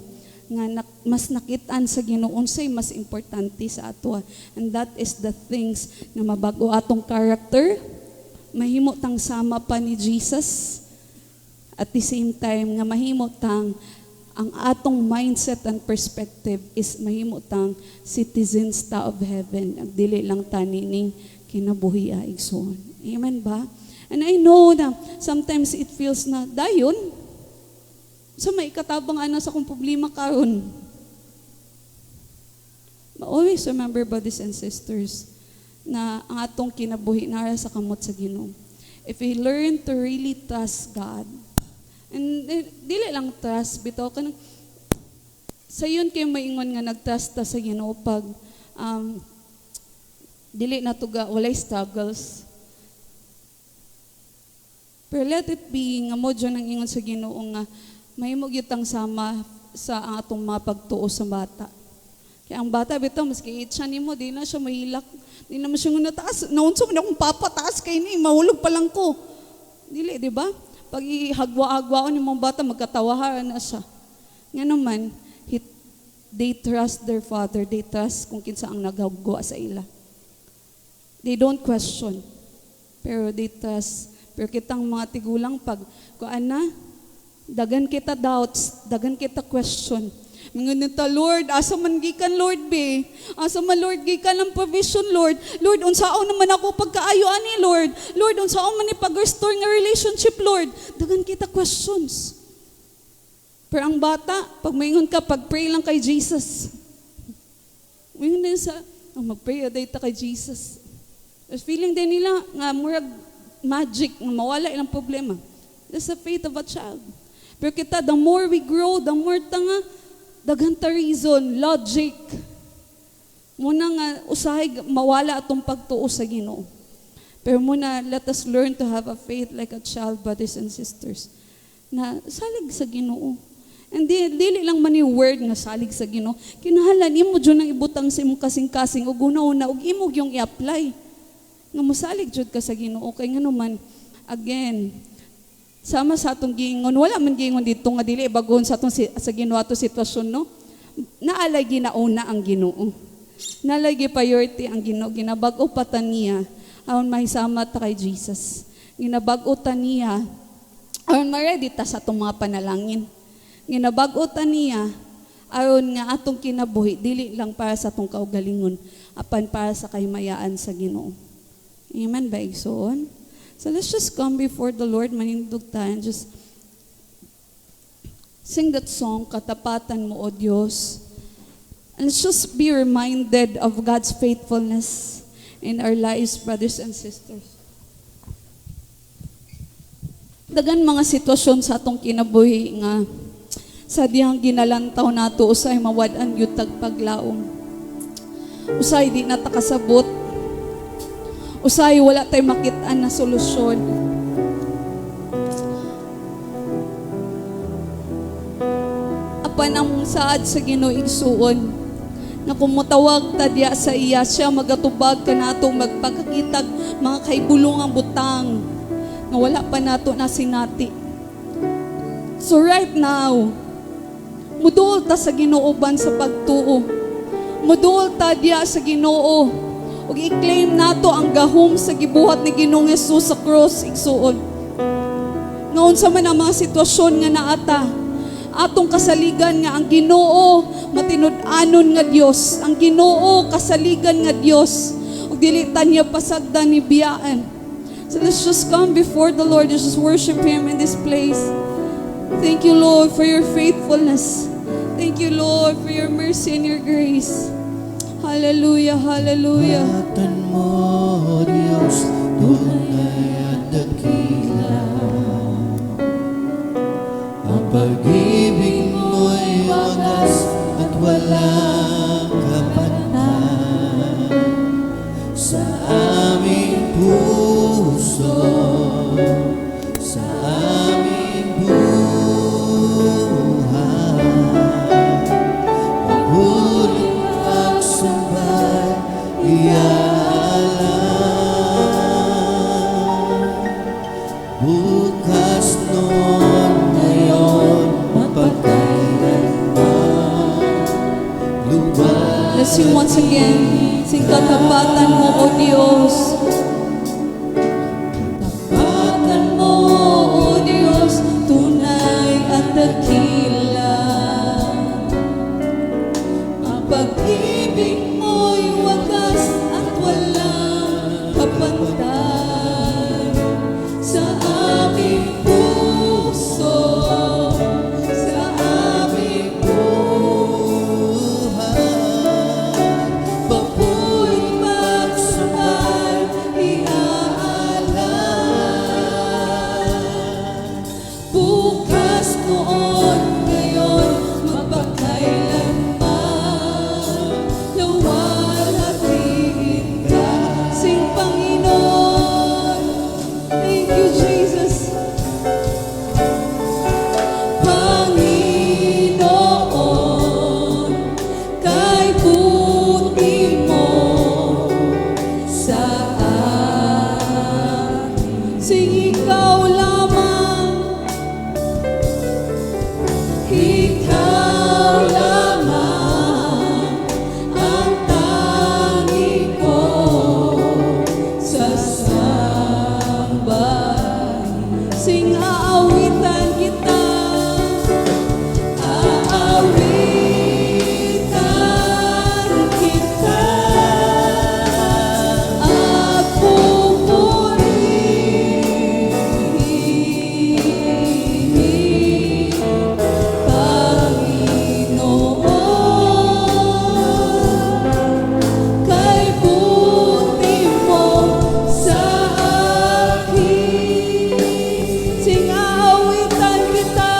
[SPEAKER 4] nga mas nakitaan sa Ginoo unsay mas importante sa ato. And that is the things na mabago atong character, mahimo tang sama pa ni Jesus, at the same time nga mahimo tang ang atong mindset and perspective is mahimo tang citizens ta of heaven, ang dili lang ta ning kinabuhi igsoon. Amen ba? And I know na sometimes it feels na dayon so may katabang sa akong problema karon. But always remember, brothers and sisters, na ang atong kinabuhi nara sa kamot sa Ginoo. If we learn to really trust God, and dili lang trust, bitaw ka sayon kayo maingon nga nagtrust ta sa Ginoo pag dili na tuga walay struggles. Pero let it be, nga mo dyan ang ingon sa Ginoo nga, mahimo gyud sama sa ang atong mga pagtuo sa bata. Kaya ang bata bitaw, maski itcha nimo, di na siya mahilak. Di naman siya nga nataas. Naunsa man akong papataas kay ni, mahulog pa lang ko. Dili, di ba? Pag ihagwa-agwaon ni mga bata, magkatawahan na siya. Nga naman, they trust their father. They trust kung kinsa ang naghagwa sa ila. They don't question. Pero they trust. Pero kitang mga tigulang pag, kuan na, dagan kita doubts, dagan kita question. Mingon nita, Lord, asa man gikan, Lord, be? Asa man, Lord, gikan ang provision, Lord? Lord, unsaon naman ako pagkaayo ani, Lord? Lord, unsaon man ni pag-restore nga relationship, Lord? Dagan kita questions. Pero ang bata, pag maingon ka, pag-pray lang kay Jesus. Maingon din sa, mag-pray, aday ta kay Jesus. Tapos feeling din nila, nga murag magic, nga mawala ilang problema. That's the faith of a child. Pero kita, the more we grow, the more tanga, daghan ta reason, logic. Muna nga, usahay, mawala atong pagtuo sa Ginoo. Pero muna, let us learn to have a faith like a child, brothers and sisters. Na salig sa Ginoo. And dili lang man yung word nga salig sa Ginoo. Kinahanglan imo jud nang ibutang sa imong kasing-kasing ug una-una ug imo yung i-apply. Nga mosalig jud ka sa Ginoo kay nganuman again sama sa atong giingon, wala man giingon dito nga dili bagon sa atong sa Ginoo ato sitwasyon, no? Naalay ginauna ang Ginoo. Naalay gi-priority ang Ginoo, ginabag-o pa ta niya aron mahisama ta kay Jesus. Ginabag-o ta niya aron ma-ready ta sa atong mga panalangin. Ginabag-o ta niya aron nga atong kinabuhi dili lang para sa atong kaugalingon, apan para sa kahimayaan sa Ginoo. Amen ba igsoon? So let's just come before the Lord, manindog tayo, and just sing that song, Katapatan Mo, O Diyos. And let's just be reminded of God's faithfulness in our lives, brothers and sisters. Dagan mga sitwasyon sa atong kinabuhi nga sa diyang ginalantaw nato usay mawad-an gyud tagpaglaom. Usay di na takasabot. Usay wala tay makit-an na solusyon. Apan ang saad sa Ginoo igsuon na kumutawag ta diya sa iya, siya magatubag kanato magpakakitag mga kaibulungang butang nga wala pa nato na sinati. So right now, muduol ta sa Ginoo ban sa pagtuo. Muduol ta diya sa Ginoo. Ug i-claim nato ang gahom sa gibuhat ni Ginoong Hesus sa cross igsuon. Ngaon sa man ang mga sitwasyon nga naata, atong kasaligan nga ang Ginoo matinud-anon nga Dios, ang Ginoo kasaligan nga Dios, ug dili ta niya pasagdan ni biyaan. So let's just come before the Lord, let's just worship Him in this place. Thank you, Lord, for your faithfulness. Thank you, Lord, for your mercy and your grace. Hallelujah, hallelujah.
[SPEAKER 3] Kapatan mo, Diyos, tunay at dakila. Ang pag-ibig mo'y wagas at walang kapantay. Sa aming puso, sa aming buhay, mabulit pagsambay, iaalam. Bukas noon, ngayon, mapagkailanman. Luwag.
[SPEAKER 4] Let's sing once again. Sing katapatan mo, O Diyos. Katapatan mo, O Diyos, tunay at dakila. Ang pag-ibig mo'y wagas at walang kapantay. Sa aming puso, sa aming
[SPEAKER 3] Buhay,
[SPEAKER 4] papu'y pagsubay, Sing ikaw lamang. Ikaw lamang ang tangi ko sa sambahin. Sing aawitan kita. Aawitan kita. At pupurihin, Panginoon, kay buti mo sa akin. Sing aawitan kita.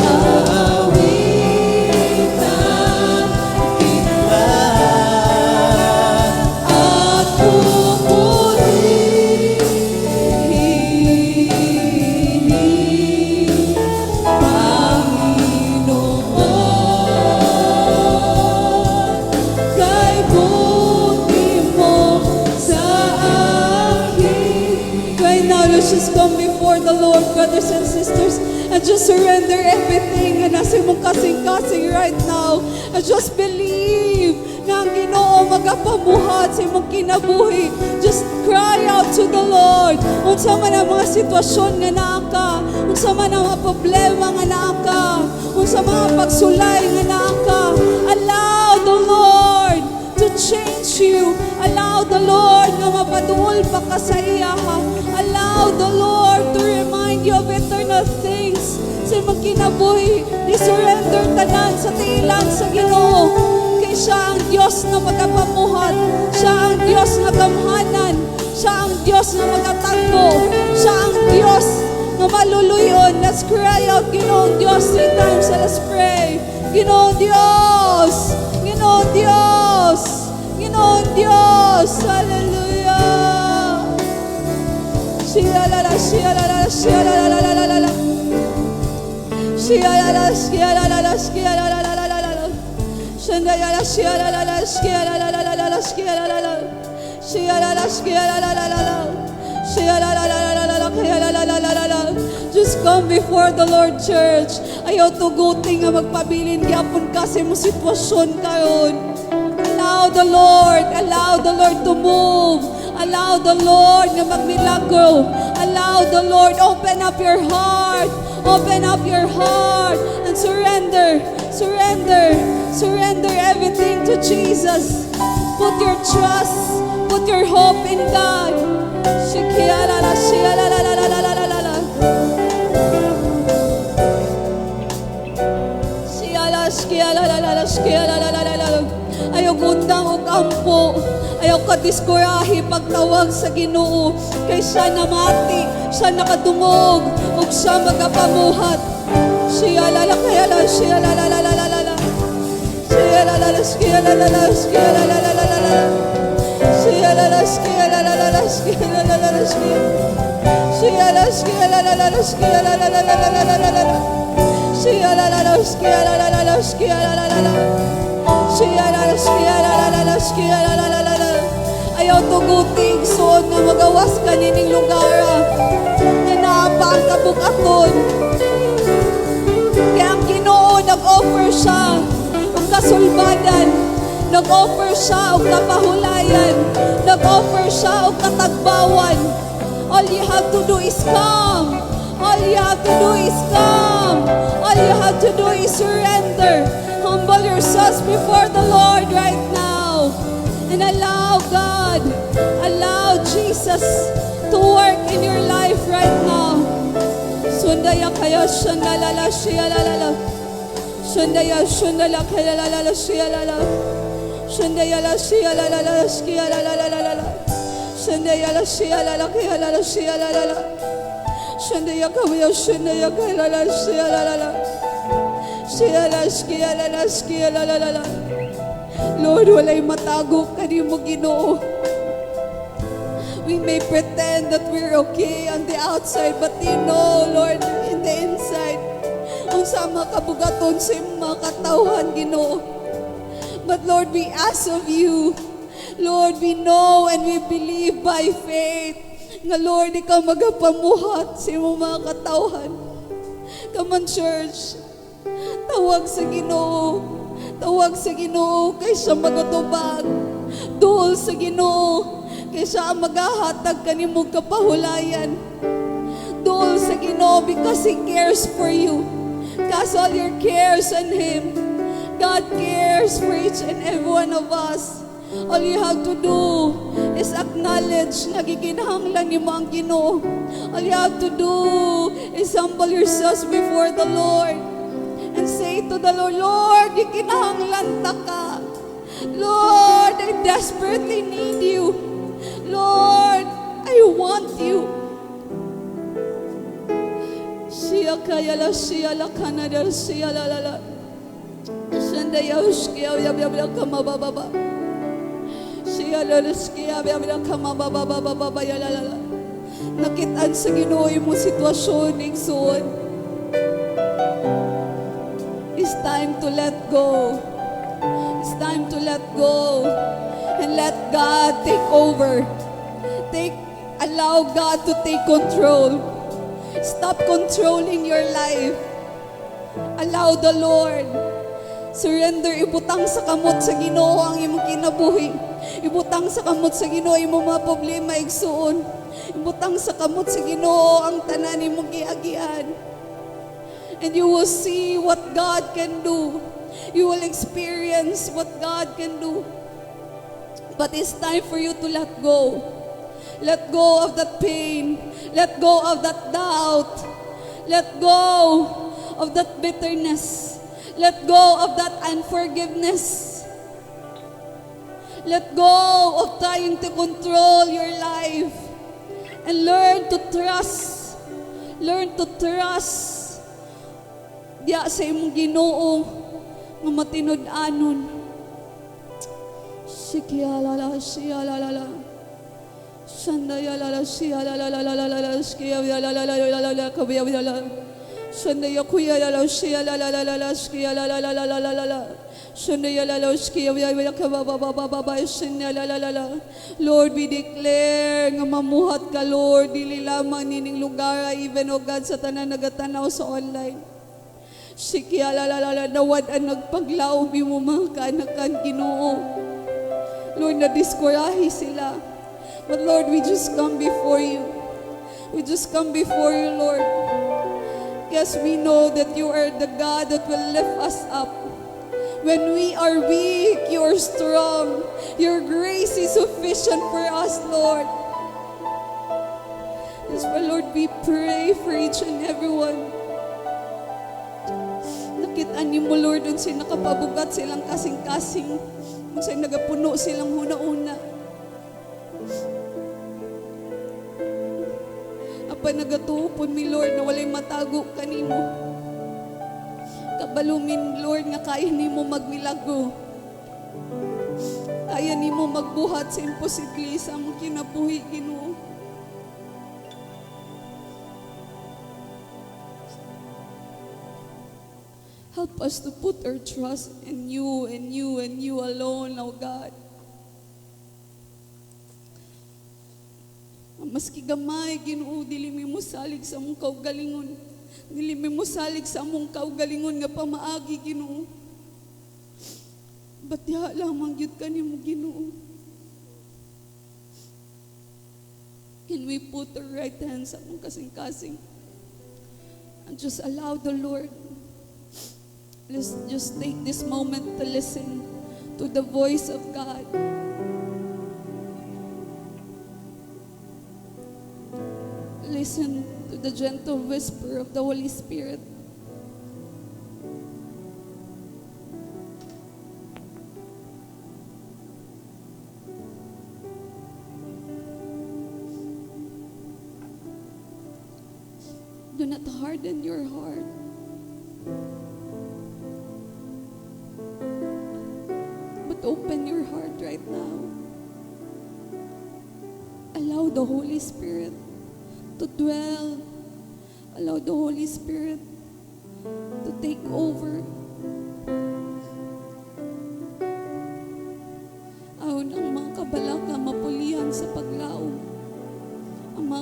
[SPEAKER 4] Aawitan kita. At pupurihin, Panginoon, kay buti mo sa akin. Right now, let's just come before the Lord, brothers and sisters, and just surrender everything and nasa mong kasing-kasing right now. And just believe na ang Ginoo magapabuhat sa imong kinabuhi. Just cry out to the Lord. Unsa man ang mga sitwasyon nga naa ka, unsa man ang mga problema nga naa ka, unsa mga pagsulay nga naa ka, allow the Lord to change you. Allow the Lord na mapaduol pa ka sa iya. Allow the Lord to remind you of eternal things sa imong kinabuhi. I-surrender tanan sa tiilan sa Ginoo. Kay siya ang Diyos na magapamuhat. Siya ang Diyos na gamhanan. Siya ang Diyos na magatagbo. Siya ang Diyos na maluluyon. Let's cry out, Ginoong Diyos, 3 times. Let's pray. Ginoong Diyos! Ginoong Diyos! Ginoong Diyos! Hallelujah! Shiyalala, shiyalala, shiyalala, shiyalala. Shiyalala, shiyalala, shiyalala. Shandayala, shiyalala, shiyalala, shiyalala. Shiyalala, shiyalala. Just come before the Lord, church. Ayaw tuguting nga magpabilin gyapon kasi mo sitwasyon kayon. Allow the Lord to move. Allow the Lord na magmilagro. Allow the Lord, open up your heart. Open up your heart and surrender everything to Jesus. Put your trust, put your hope in God. Shikialala, shialalalalalalalala. Shiala, shialalala, shialalalala. Ayaw gundang o kampo. Ayaw ka diskurahi pagtawag sa Ginoo. Kay siya namati, siya nakadungog, ug siya magapamuhat. Shialala, kayala, shialalalalala. Shialala, shialalala, shialalalala. Shialala, shialalala, shialalala, shialala, shialalala, shialalala. Shialala, shialalala, shialalala. Ayaw tuguting soon nga magawas ka nining lugar na naapa ang kabukaton. Kaya ang Ginoo nag-offer siya ang kasulbadan, nag-offer siya ang kapahulayan, nag-offer siya ang katagbawan. All you have to do is come. All you have to do is come. All you have to do is surrender. Humble yourselves before the Lord right now and allow God, allow Jesus to work in your life right now. Sundaya kaya shandalala shialalala. Sundaya shundala kaya lalala shialala. Sundaya la shialalala shialalala. Sundaya la shialala kaya lalala shialalala. Sundaya kaya lalala shialalala. Lord, walay matago kanimo Ginoo. We may pretend that we're okay on the outside, but you know, Lord, in the inside, unsa makabugaton sa mga katawhan Ginoo. But Lord, we ask of you, Lord, we know and we believe by faith nga Lord, ikaw magapamuhat sa imong mga katawhan. Come on, church. Tawag sa Ginoo. Tawag sa Ginoo kay siya magatubag. Duol sa Ginoo kay siya ang magahatag kanimong kapahulayan. Duol sa Ginoo because He cares for you. Cast all your cares on Him. God cares for each and every one of us. All you have to do is acknowledge na gikinahanglan nimo ang Ginoo. All you have to do is humble yourselves before the Lord and say to the Lord, Lord, gikinahanglan ta ka. Lord, I desperately need you. Lord, I want you. Siya kaya la siya la kanada siya la la la. Shanda yaushkiya yabya kamababa. Nakitaan sa Ginoo mo sitwasyon ng suon. It's time to let go. It's time to let go and let God take over. Allow God to take control. Stop controlling your life. Allow the Lord. Surrender, ibutang sa kamot sa Ginoo ang imong kinabuhi. Ibutang sa kamot sa Ginoo imong mga problema igsuon. Ibutang sa kamot sa Ginoo ang tanan imong giagian. And you will see what God can do. You will experience what God can do. But it's time for you to let go. Let go of that pain. Let go of that doubt. Let go of that bitterness. Let go of that unforgiveness. Let go of trying to control your life. And learn to trust. Learn to trust. Diya sa imong Ginoo nga matinud-anon. Shikiyalala, shiyalala. Shandayalala, shiyalala, shiyalala, kabiyalala. Shandaya kuyalala, shiyalala, shiyalala. Lord, we declare nga mamuhat ka, Lord, dili lamang nining lugar, even o God, sa tanan nagatanaw sa online. Sikialalala, nawad ang nagpaglaom mo mga kanakan Ginoo. Lord, na-discourahe sila. But Lord, we just come before you. We just come before you, Lord. Yes, we know that you are the God that will lift us up. When we are weak, you are strong. Your grace is sufficient for us, Lord. That's why, Lord, we pray for each and everyone. Nakitaan niyo mo, Lord, dun sila nakapabugat silang kasing-kasing. Dun sila nagapuno silang huna-una. Apa nagatupon mi, Lord, na walay matago kanimo. Kabalumin, Lord, nga kaya ni mo magmilagro. Kaya ni mo magbuhat sa imposible sa mong kinabuhi, Ginoo. Help us to put our trust in you and you and you alone, O God. Maski gamay, Ginoo, dili mi mo salig sa mong kaugalingon. Dili mi mo salig sa among kaugalingon nga pamaagi, Ginoo. Batya lamang gyud kanimo, Ginoo. Can we put our right hands sa among kasing-kasing and just allow the Lord? Let's just take this moment to listen to the voice of God. Listen to the gentle whisper of the Holy Spirit. Do not harden your heart. But open your heart right now. Allow the Holy Spirit to dwell. Allow the Holy Spirit to take over. Ayon ang mga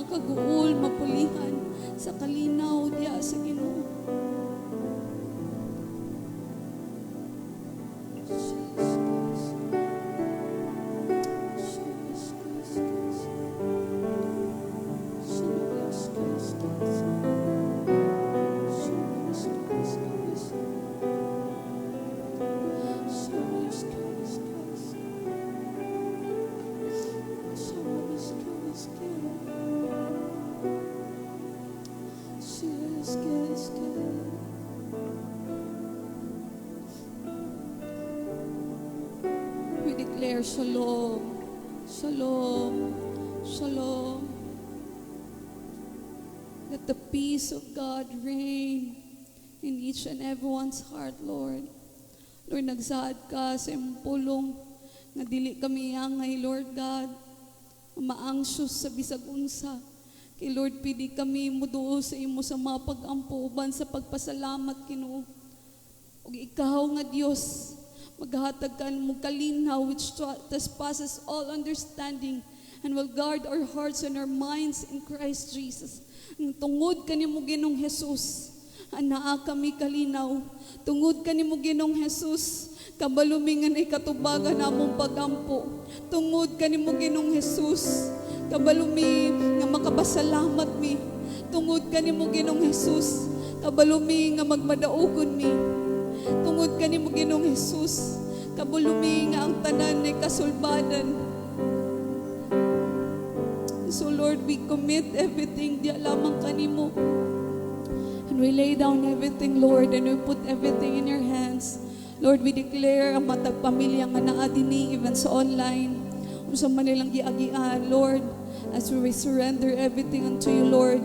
[SPEAKER 4] makaguol, mapulihan sa kalinaw diya sa Ginoo. We declare shalom, shalom, shalom. Let the peace of God reign in each and everyone's heart, Lord. Lord, nagsaad ka sa imong pulong nga dili kami angay, Lord God, ma-anxious sa bisag unsa. Kay Lord, pidi kami muduo sa imo sa mga pag-ampo uban sa pagpasalamat, Ginoo. Ug ikaw nga Dios, maghatag ka mo kalinaw which trespasses all understanding and will guard our hearts and our minds in Christ Jesus. Ang tungod kanimo Ginoong Hesus, anaa kami kalinaw. Tungod kanimo Ginoong Hesus, kabalumingan ay katubagan namong pagampo. Tungod kanimo Ginoong Hesus, kabalumi nga makabasalamat mi. Tungod kanimo Ginoong Hesus, kabalumi nga magmadaugon mi. Tungod kanimo Ginoong Hesus, kabulumi nga ang tanan ay kasulbadan. So Lord, we commit everything diya lamang kanimo. And we lay down everything, Lord, and we put everything in your hands. Lord, we declare ang matag pamilya nga naa dinhi even sa online. Unsa man nilang giagian, Lord, as we surrender everything unto you, Lord.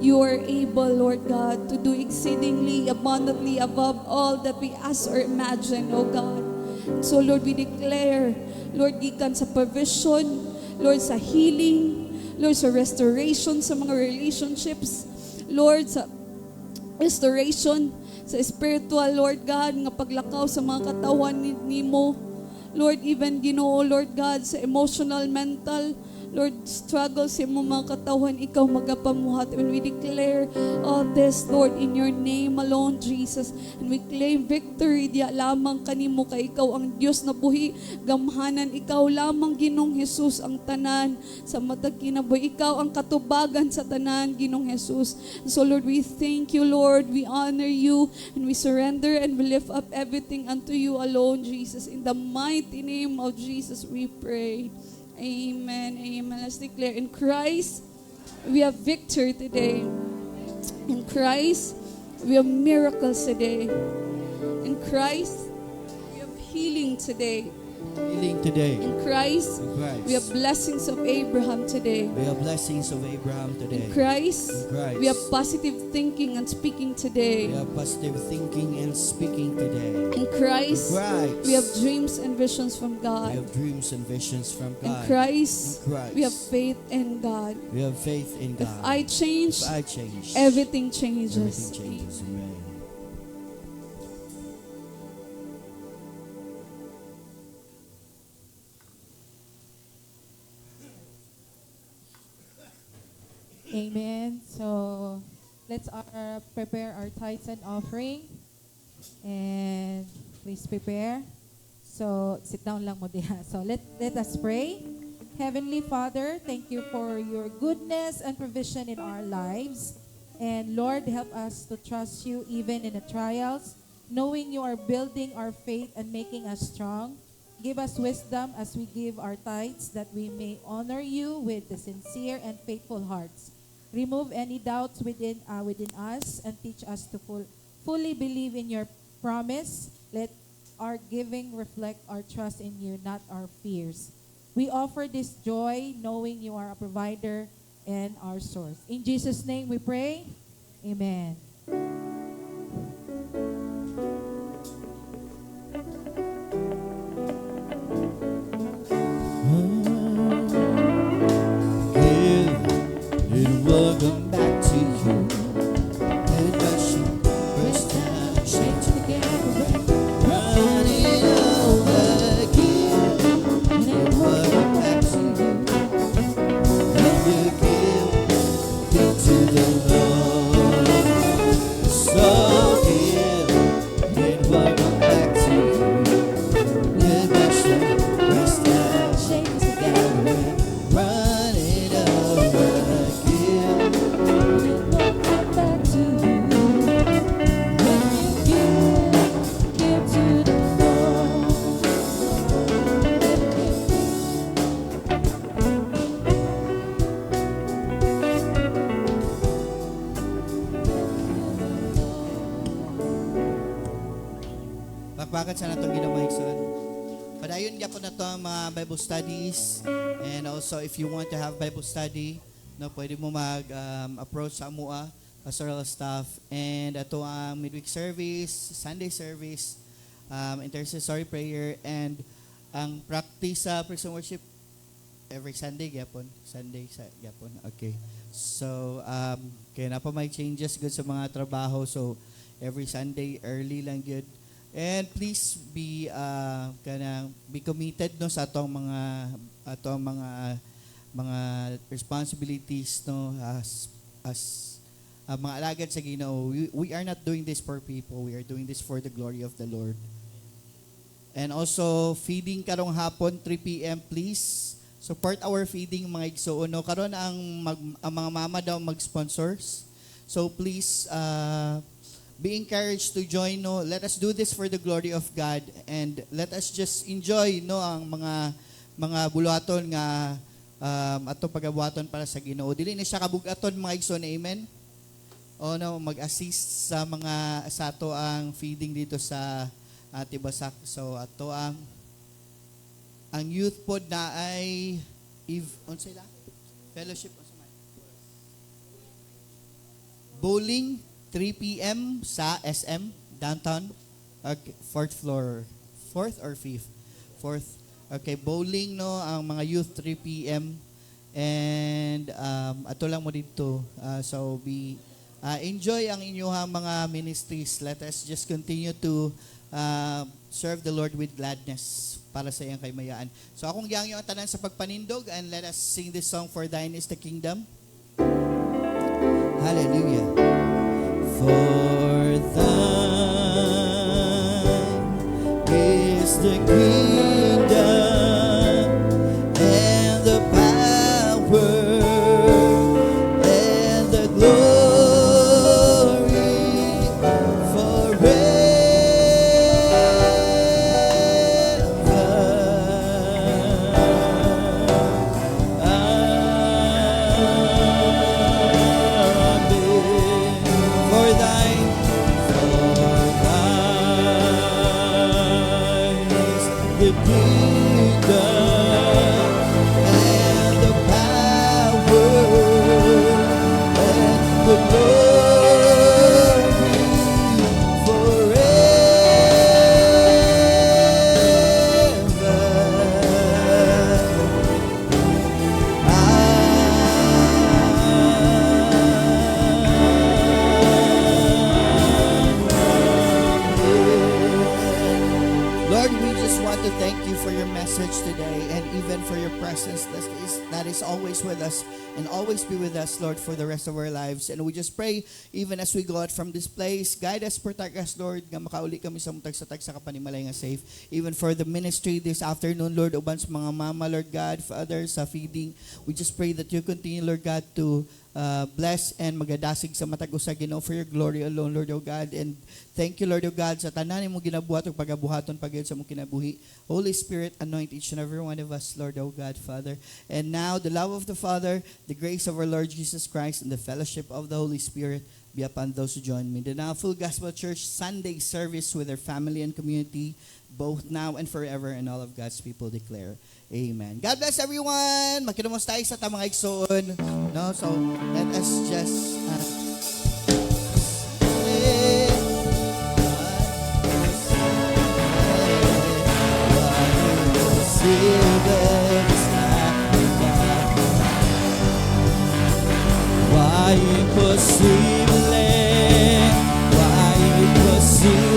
[SPEAKER 4] You are able, Lord God, to do exceedingly abundantly above all that we ask or imagine, oh God. So Lord, we declare, Lord, gikan sa provision, Lord, sa healing, Lord, sa restoration sa mga relationships, Lord, sa restoration sa spiritual, Lord God, nga paglakaw sa mga katawan nimo, Lord, even Ginoo, Lord God, sa emotional, mental, Lord, struggle sa imong mga katawan, ikaw magapamuhat. And we declare all this, Lord, in your name alone, Jesus. And we claim victory diya lamang kanimo kay ikaw ang Diyos na buhi. Gamhanan, ikaw lamang Ginong Jesus ang tanan sa matag kinabuhi. Ikaw ang katubagan sa tanan, Ginong Jesus. So Lord, we thank you, Lord. We honor you and we surrender and we lift up everything unto you alone, Jesus. In the mighty name of Jesus, we pray. Amen. Amen. Let's declare, in Christ, we have victory today. In Christ, we have miracles today. In Christ, we have healing today.
[SPEAKER 3] Healing today.
[SPEAKER 4] In Christ,
[SPEAKER 3] In Christ.
[SPEAKER 4] we have blessings of Abraham today.
[SPEAKER 3] We have blessings of Abraham today.
[SPEAKER 4] In Christ,
[SPEAKER 3] In Christ.
[SPEAKER 4] we have positive thinking and speaking today.
[SPEAKER 3] We have positive thinking and speaking today.
[SPEAKER 4] In Christ,
[SPEAKER 3] In Christ.
[SPEAKER 4] we have dreams and visions from
[SPEAKER 3] We
[SPEAKER 4] God.
[SPEAKER 3] have dreams and visions from
[SPEAKER 4] In
[SPEAKER 3] God.
[SPEAKER 4] Christ,
[SPEAKER 3] In Christ.
[SPEAKER 4] we have faith in God.
[SPEAKER 3] We have faith in
[SPEAKER 4] If
[SPEAKER 3] God.
[SPEAKER 4] I change,
[SPEAKER 3] If I change,
[SPEAKER 4] everything changes.
[SPEAKER 3] everything changes. Amen.
[SPEAKER 5] Amen. So let's prepare our tithes and offering. And please prepare. So sit down lang mo diha. So let us pray. Heavenly Father, thank you for your goodness and provision in our lives. And Lord, help us to trust you even in the trials, knowing you are building our faith and making us strong. Give us wisdom as we give our tithes, that we may honor you with the sincere and faithful hearts. Remove any doubts within us and teach us to fully believe in your promise. Let our giving reflect our trust in you, not our fears. We offer this joy knowing you are a provider and our source. In Jesus' name we pray. Amen.
[SPEAKER 3] Welcome back to you. And rushing, press down, shake together, running over again. And welcome back to you. And you give Palakpakan sa natong ginamaigsoon. Padayon gyapon na to ang mga Bible studies, and also if you want to have Bible study, no, pwede mo mag-approach sa amua pastoral staff, and ato ang midweek service, Sunday service, intercessory prayer, and ang practice sa praise and worship every Sunday gyapon. Sunday sa gyapon. Okay. So kaya na pa may changes good sa mga trabaho, so every Sunday early lang good. And please be be committed no sa atong mga responsibilities no as mga alagad sa Ginoo. We are not doing this for people. We are doing this for the glory of the Lord. And also feeding karong hapon 3 p.m. please. Support our feeding mga igsoon no. Karon ang mga mama daw mag-sponsors. So please be encouraged to join no. Let us do this for the glory of God, and let us just enjoy no ang mga buluhaton nga ato pagabuhaton para sa Ginoo. Dili ni siya kabugaton mga igsoon, amen. O no, mag-assist sa ato ang feeding dito sa Tibasak. So ato ang youth pod na ay unsay la? Fellowship unsa man? Bowling 3 p.m. sa SM downtown. Okay, 4th floor. 4th or 5th? 4th. Okay, bowling no ang mga youth 3 p.m. and ato lang mo dito. So be enjoy ang inyong mga ministries. Let us just continue to serve the Lord with gladness para sa iyang kaymayaan. So akong giyangyo ang tanan sa pagpanindog, and let us sing this song, For Thine is the Kingdom. Hallelujah. For thine is the kingdom and the power and the glory forever. The kingdom and the power and the glory Lord, we just want to thank you for your message today, and even for your presence that is always with us and always be with us, Lord, for the rest of our lives. And we just pray, even as we go out from this place, guide us, protect us, Lord, nga makauli kami sa mutag sa kapanimalay nga safe. Even for the ministry this afternoon, Lord, uban sa mga mama, Lord God, for others sa feeding, we just pray that you continue, Lord God, to bless and magadasig sa matag usa Ginoo for your glory alone, Lord O God. And thank you, Lord O God, sa tanan mo ginabuhat ug pagabuhaton pagayud sa mong kinabuhi. Holy Spirit, anoint each and every one of us, Lord O God, Father. And now the love of the Father, the grace of our Lord Jesus Christ, and the fellowship of the Holy Spirit be upon those who join me. The Now Full Gospel Church Sunday service with their family and community, both now and forever, and all of God's people declare, Amen. God bless everyone. Makinumos tayo sa tamang igsoon. No? So, let us just why impossible? Why impossible?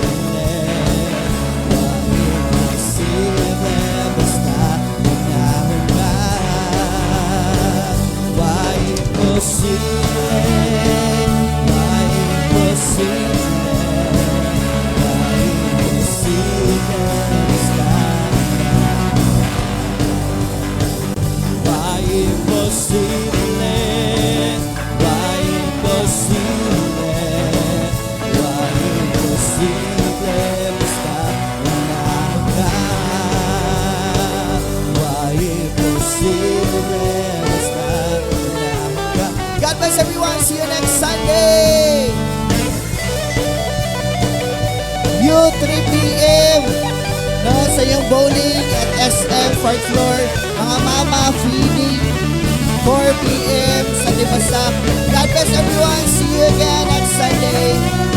[SPEAKER 3] God bless everyone. 3 p.m. No, sa yung bowling at SM 4th floor. Mga mama feeding 4 p.m. sa Limasak. God bless everyone. See you again next Sunday.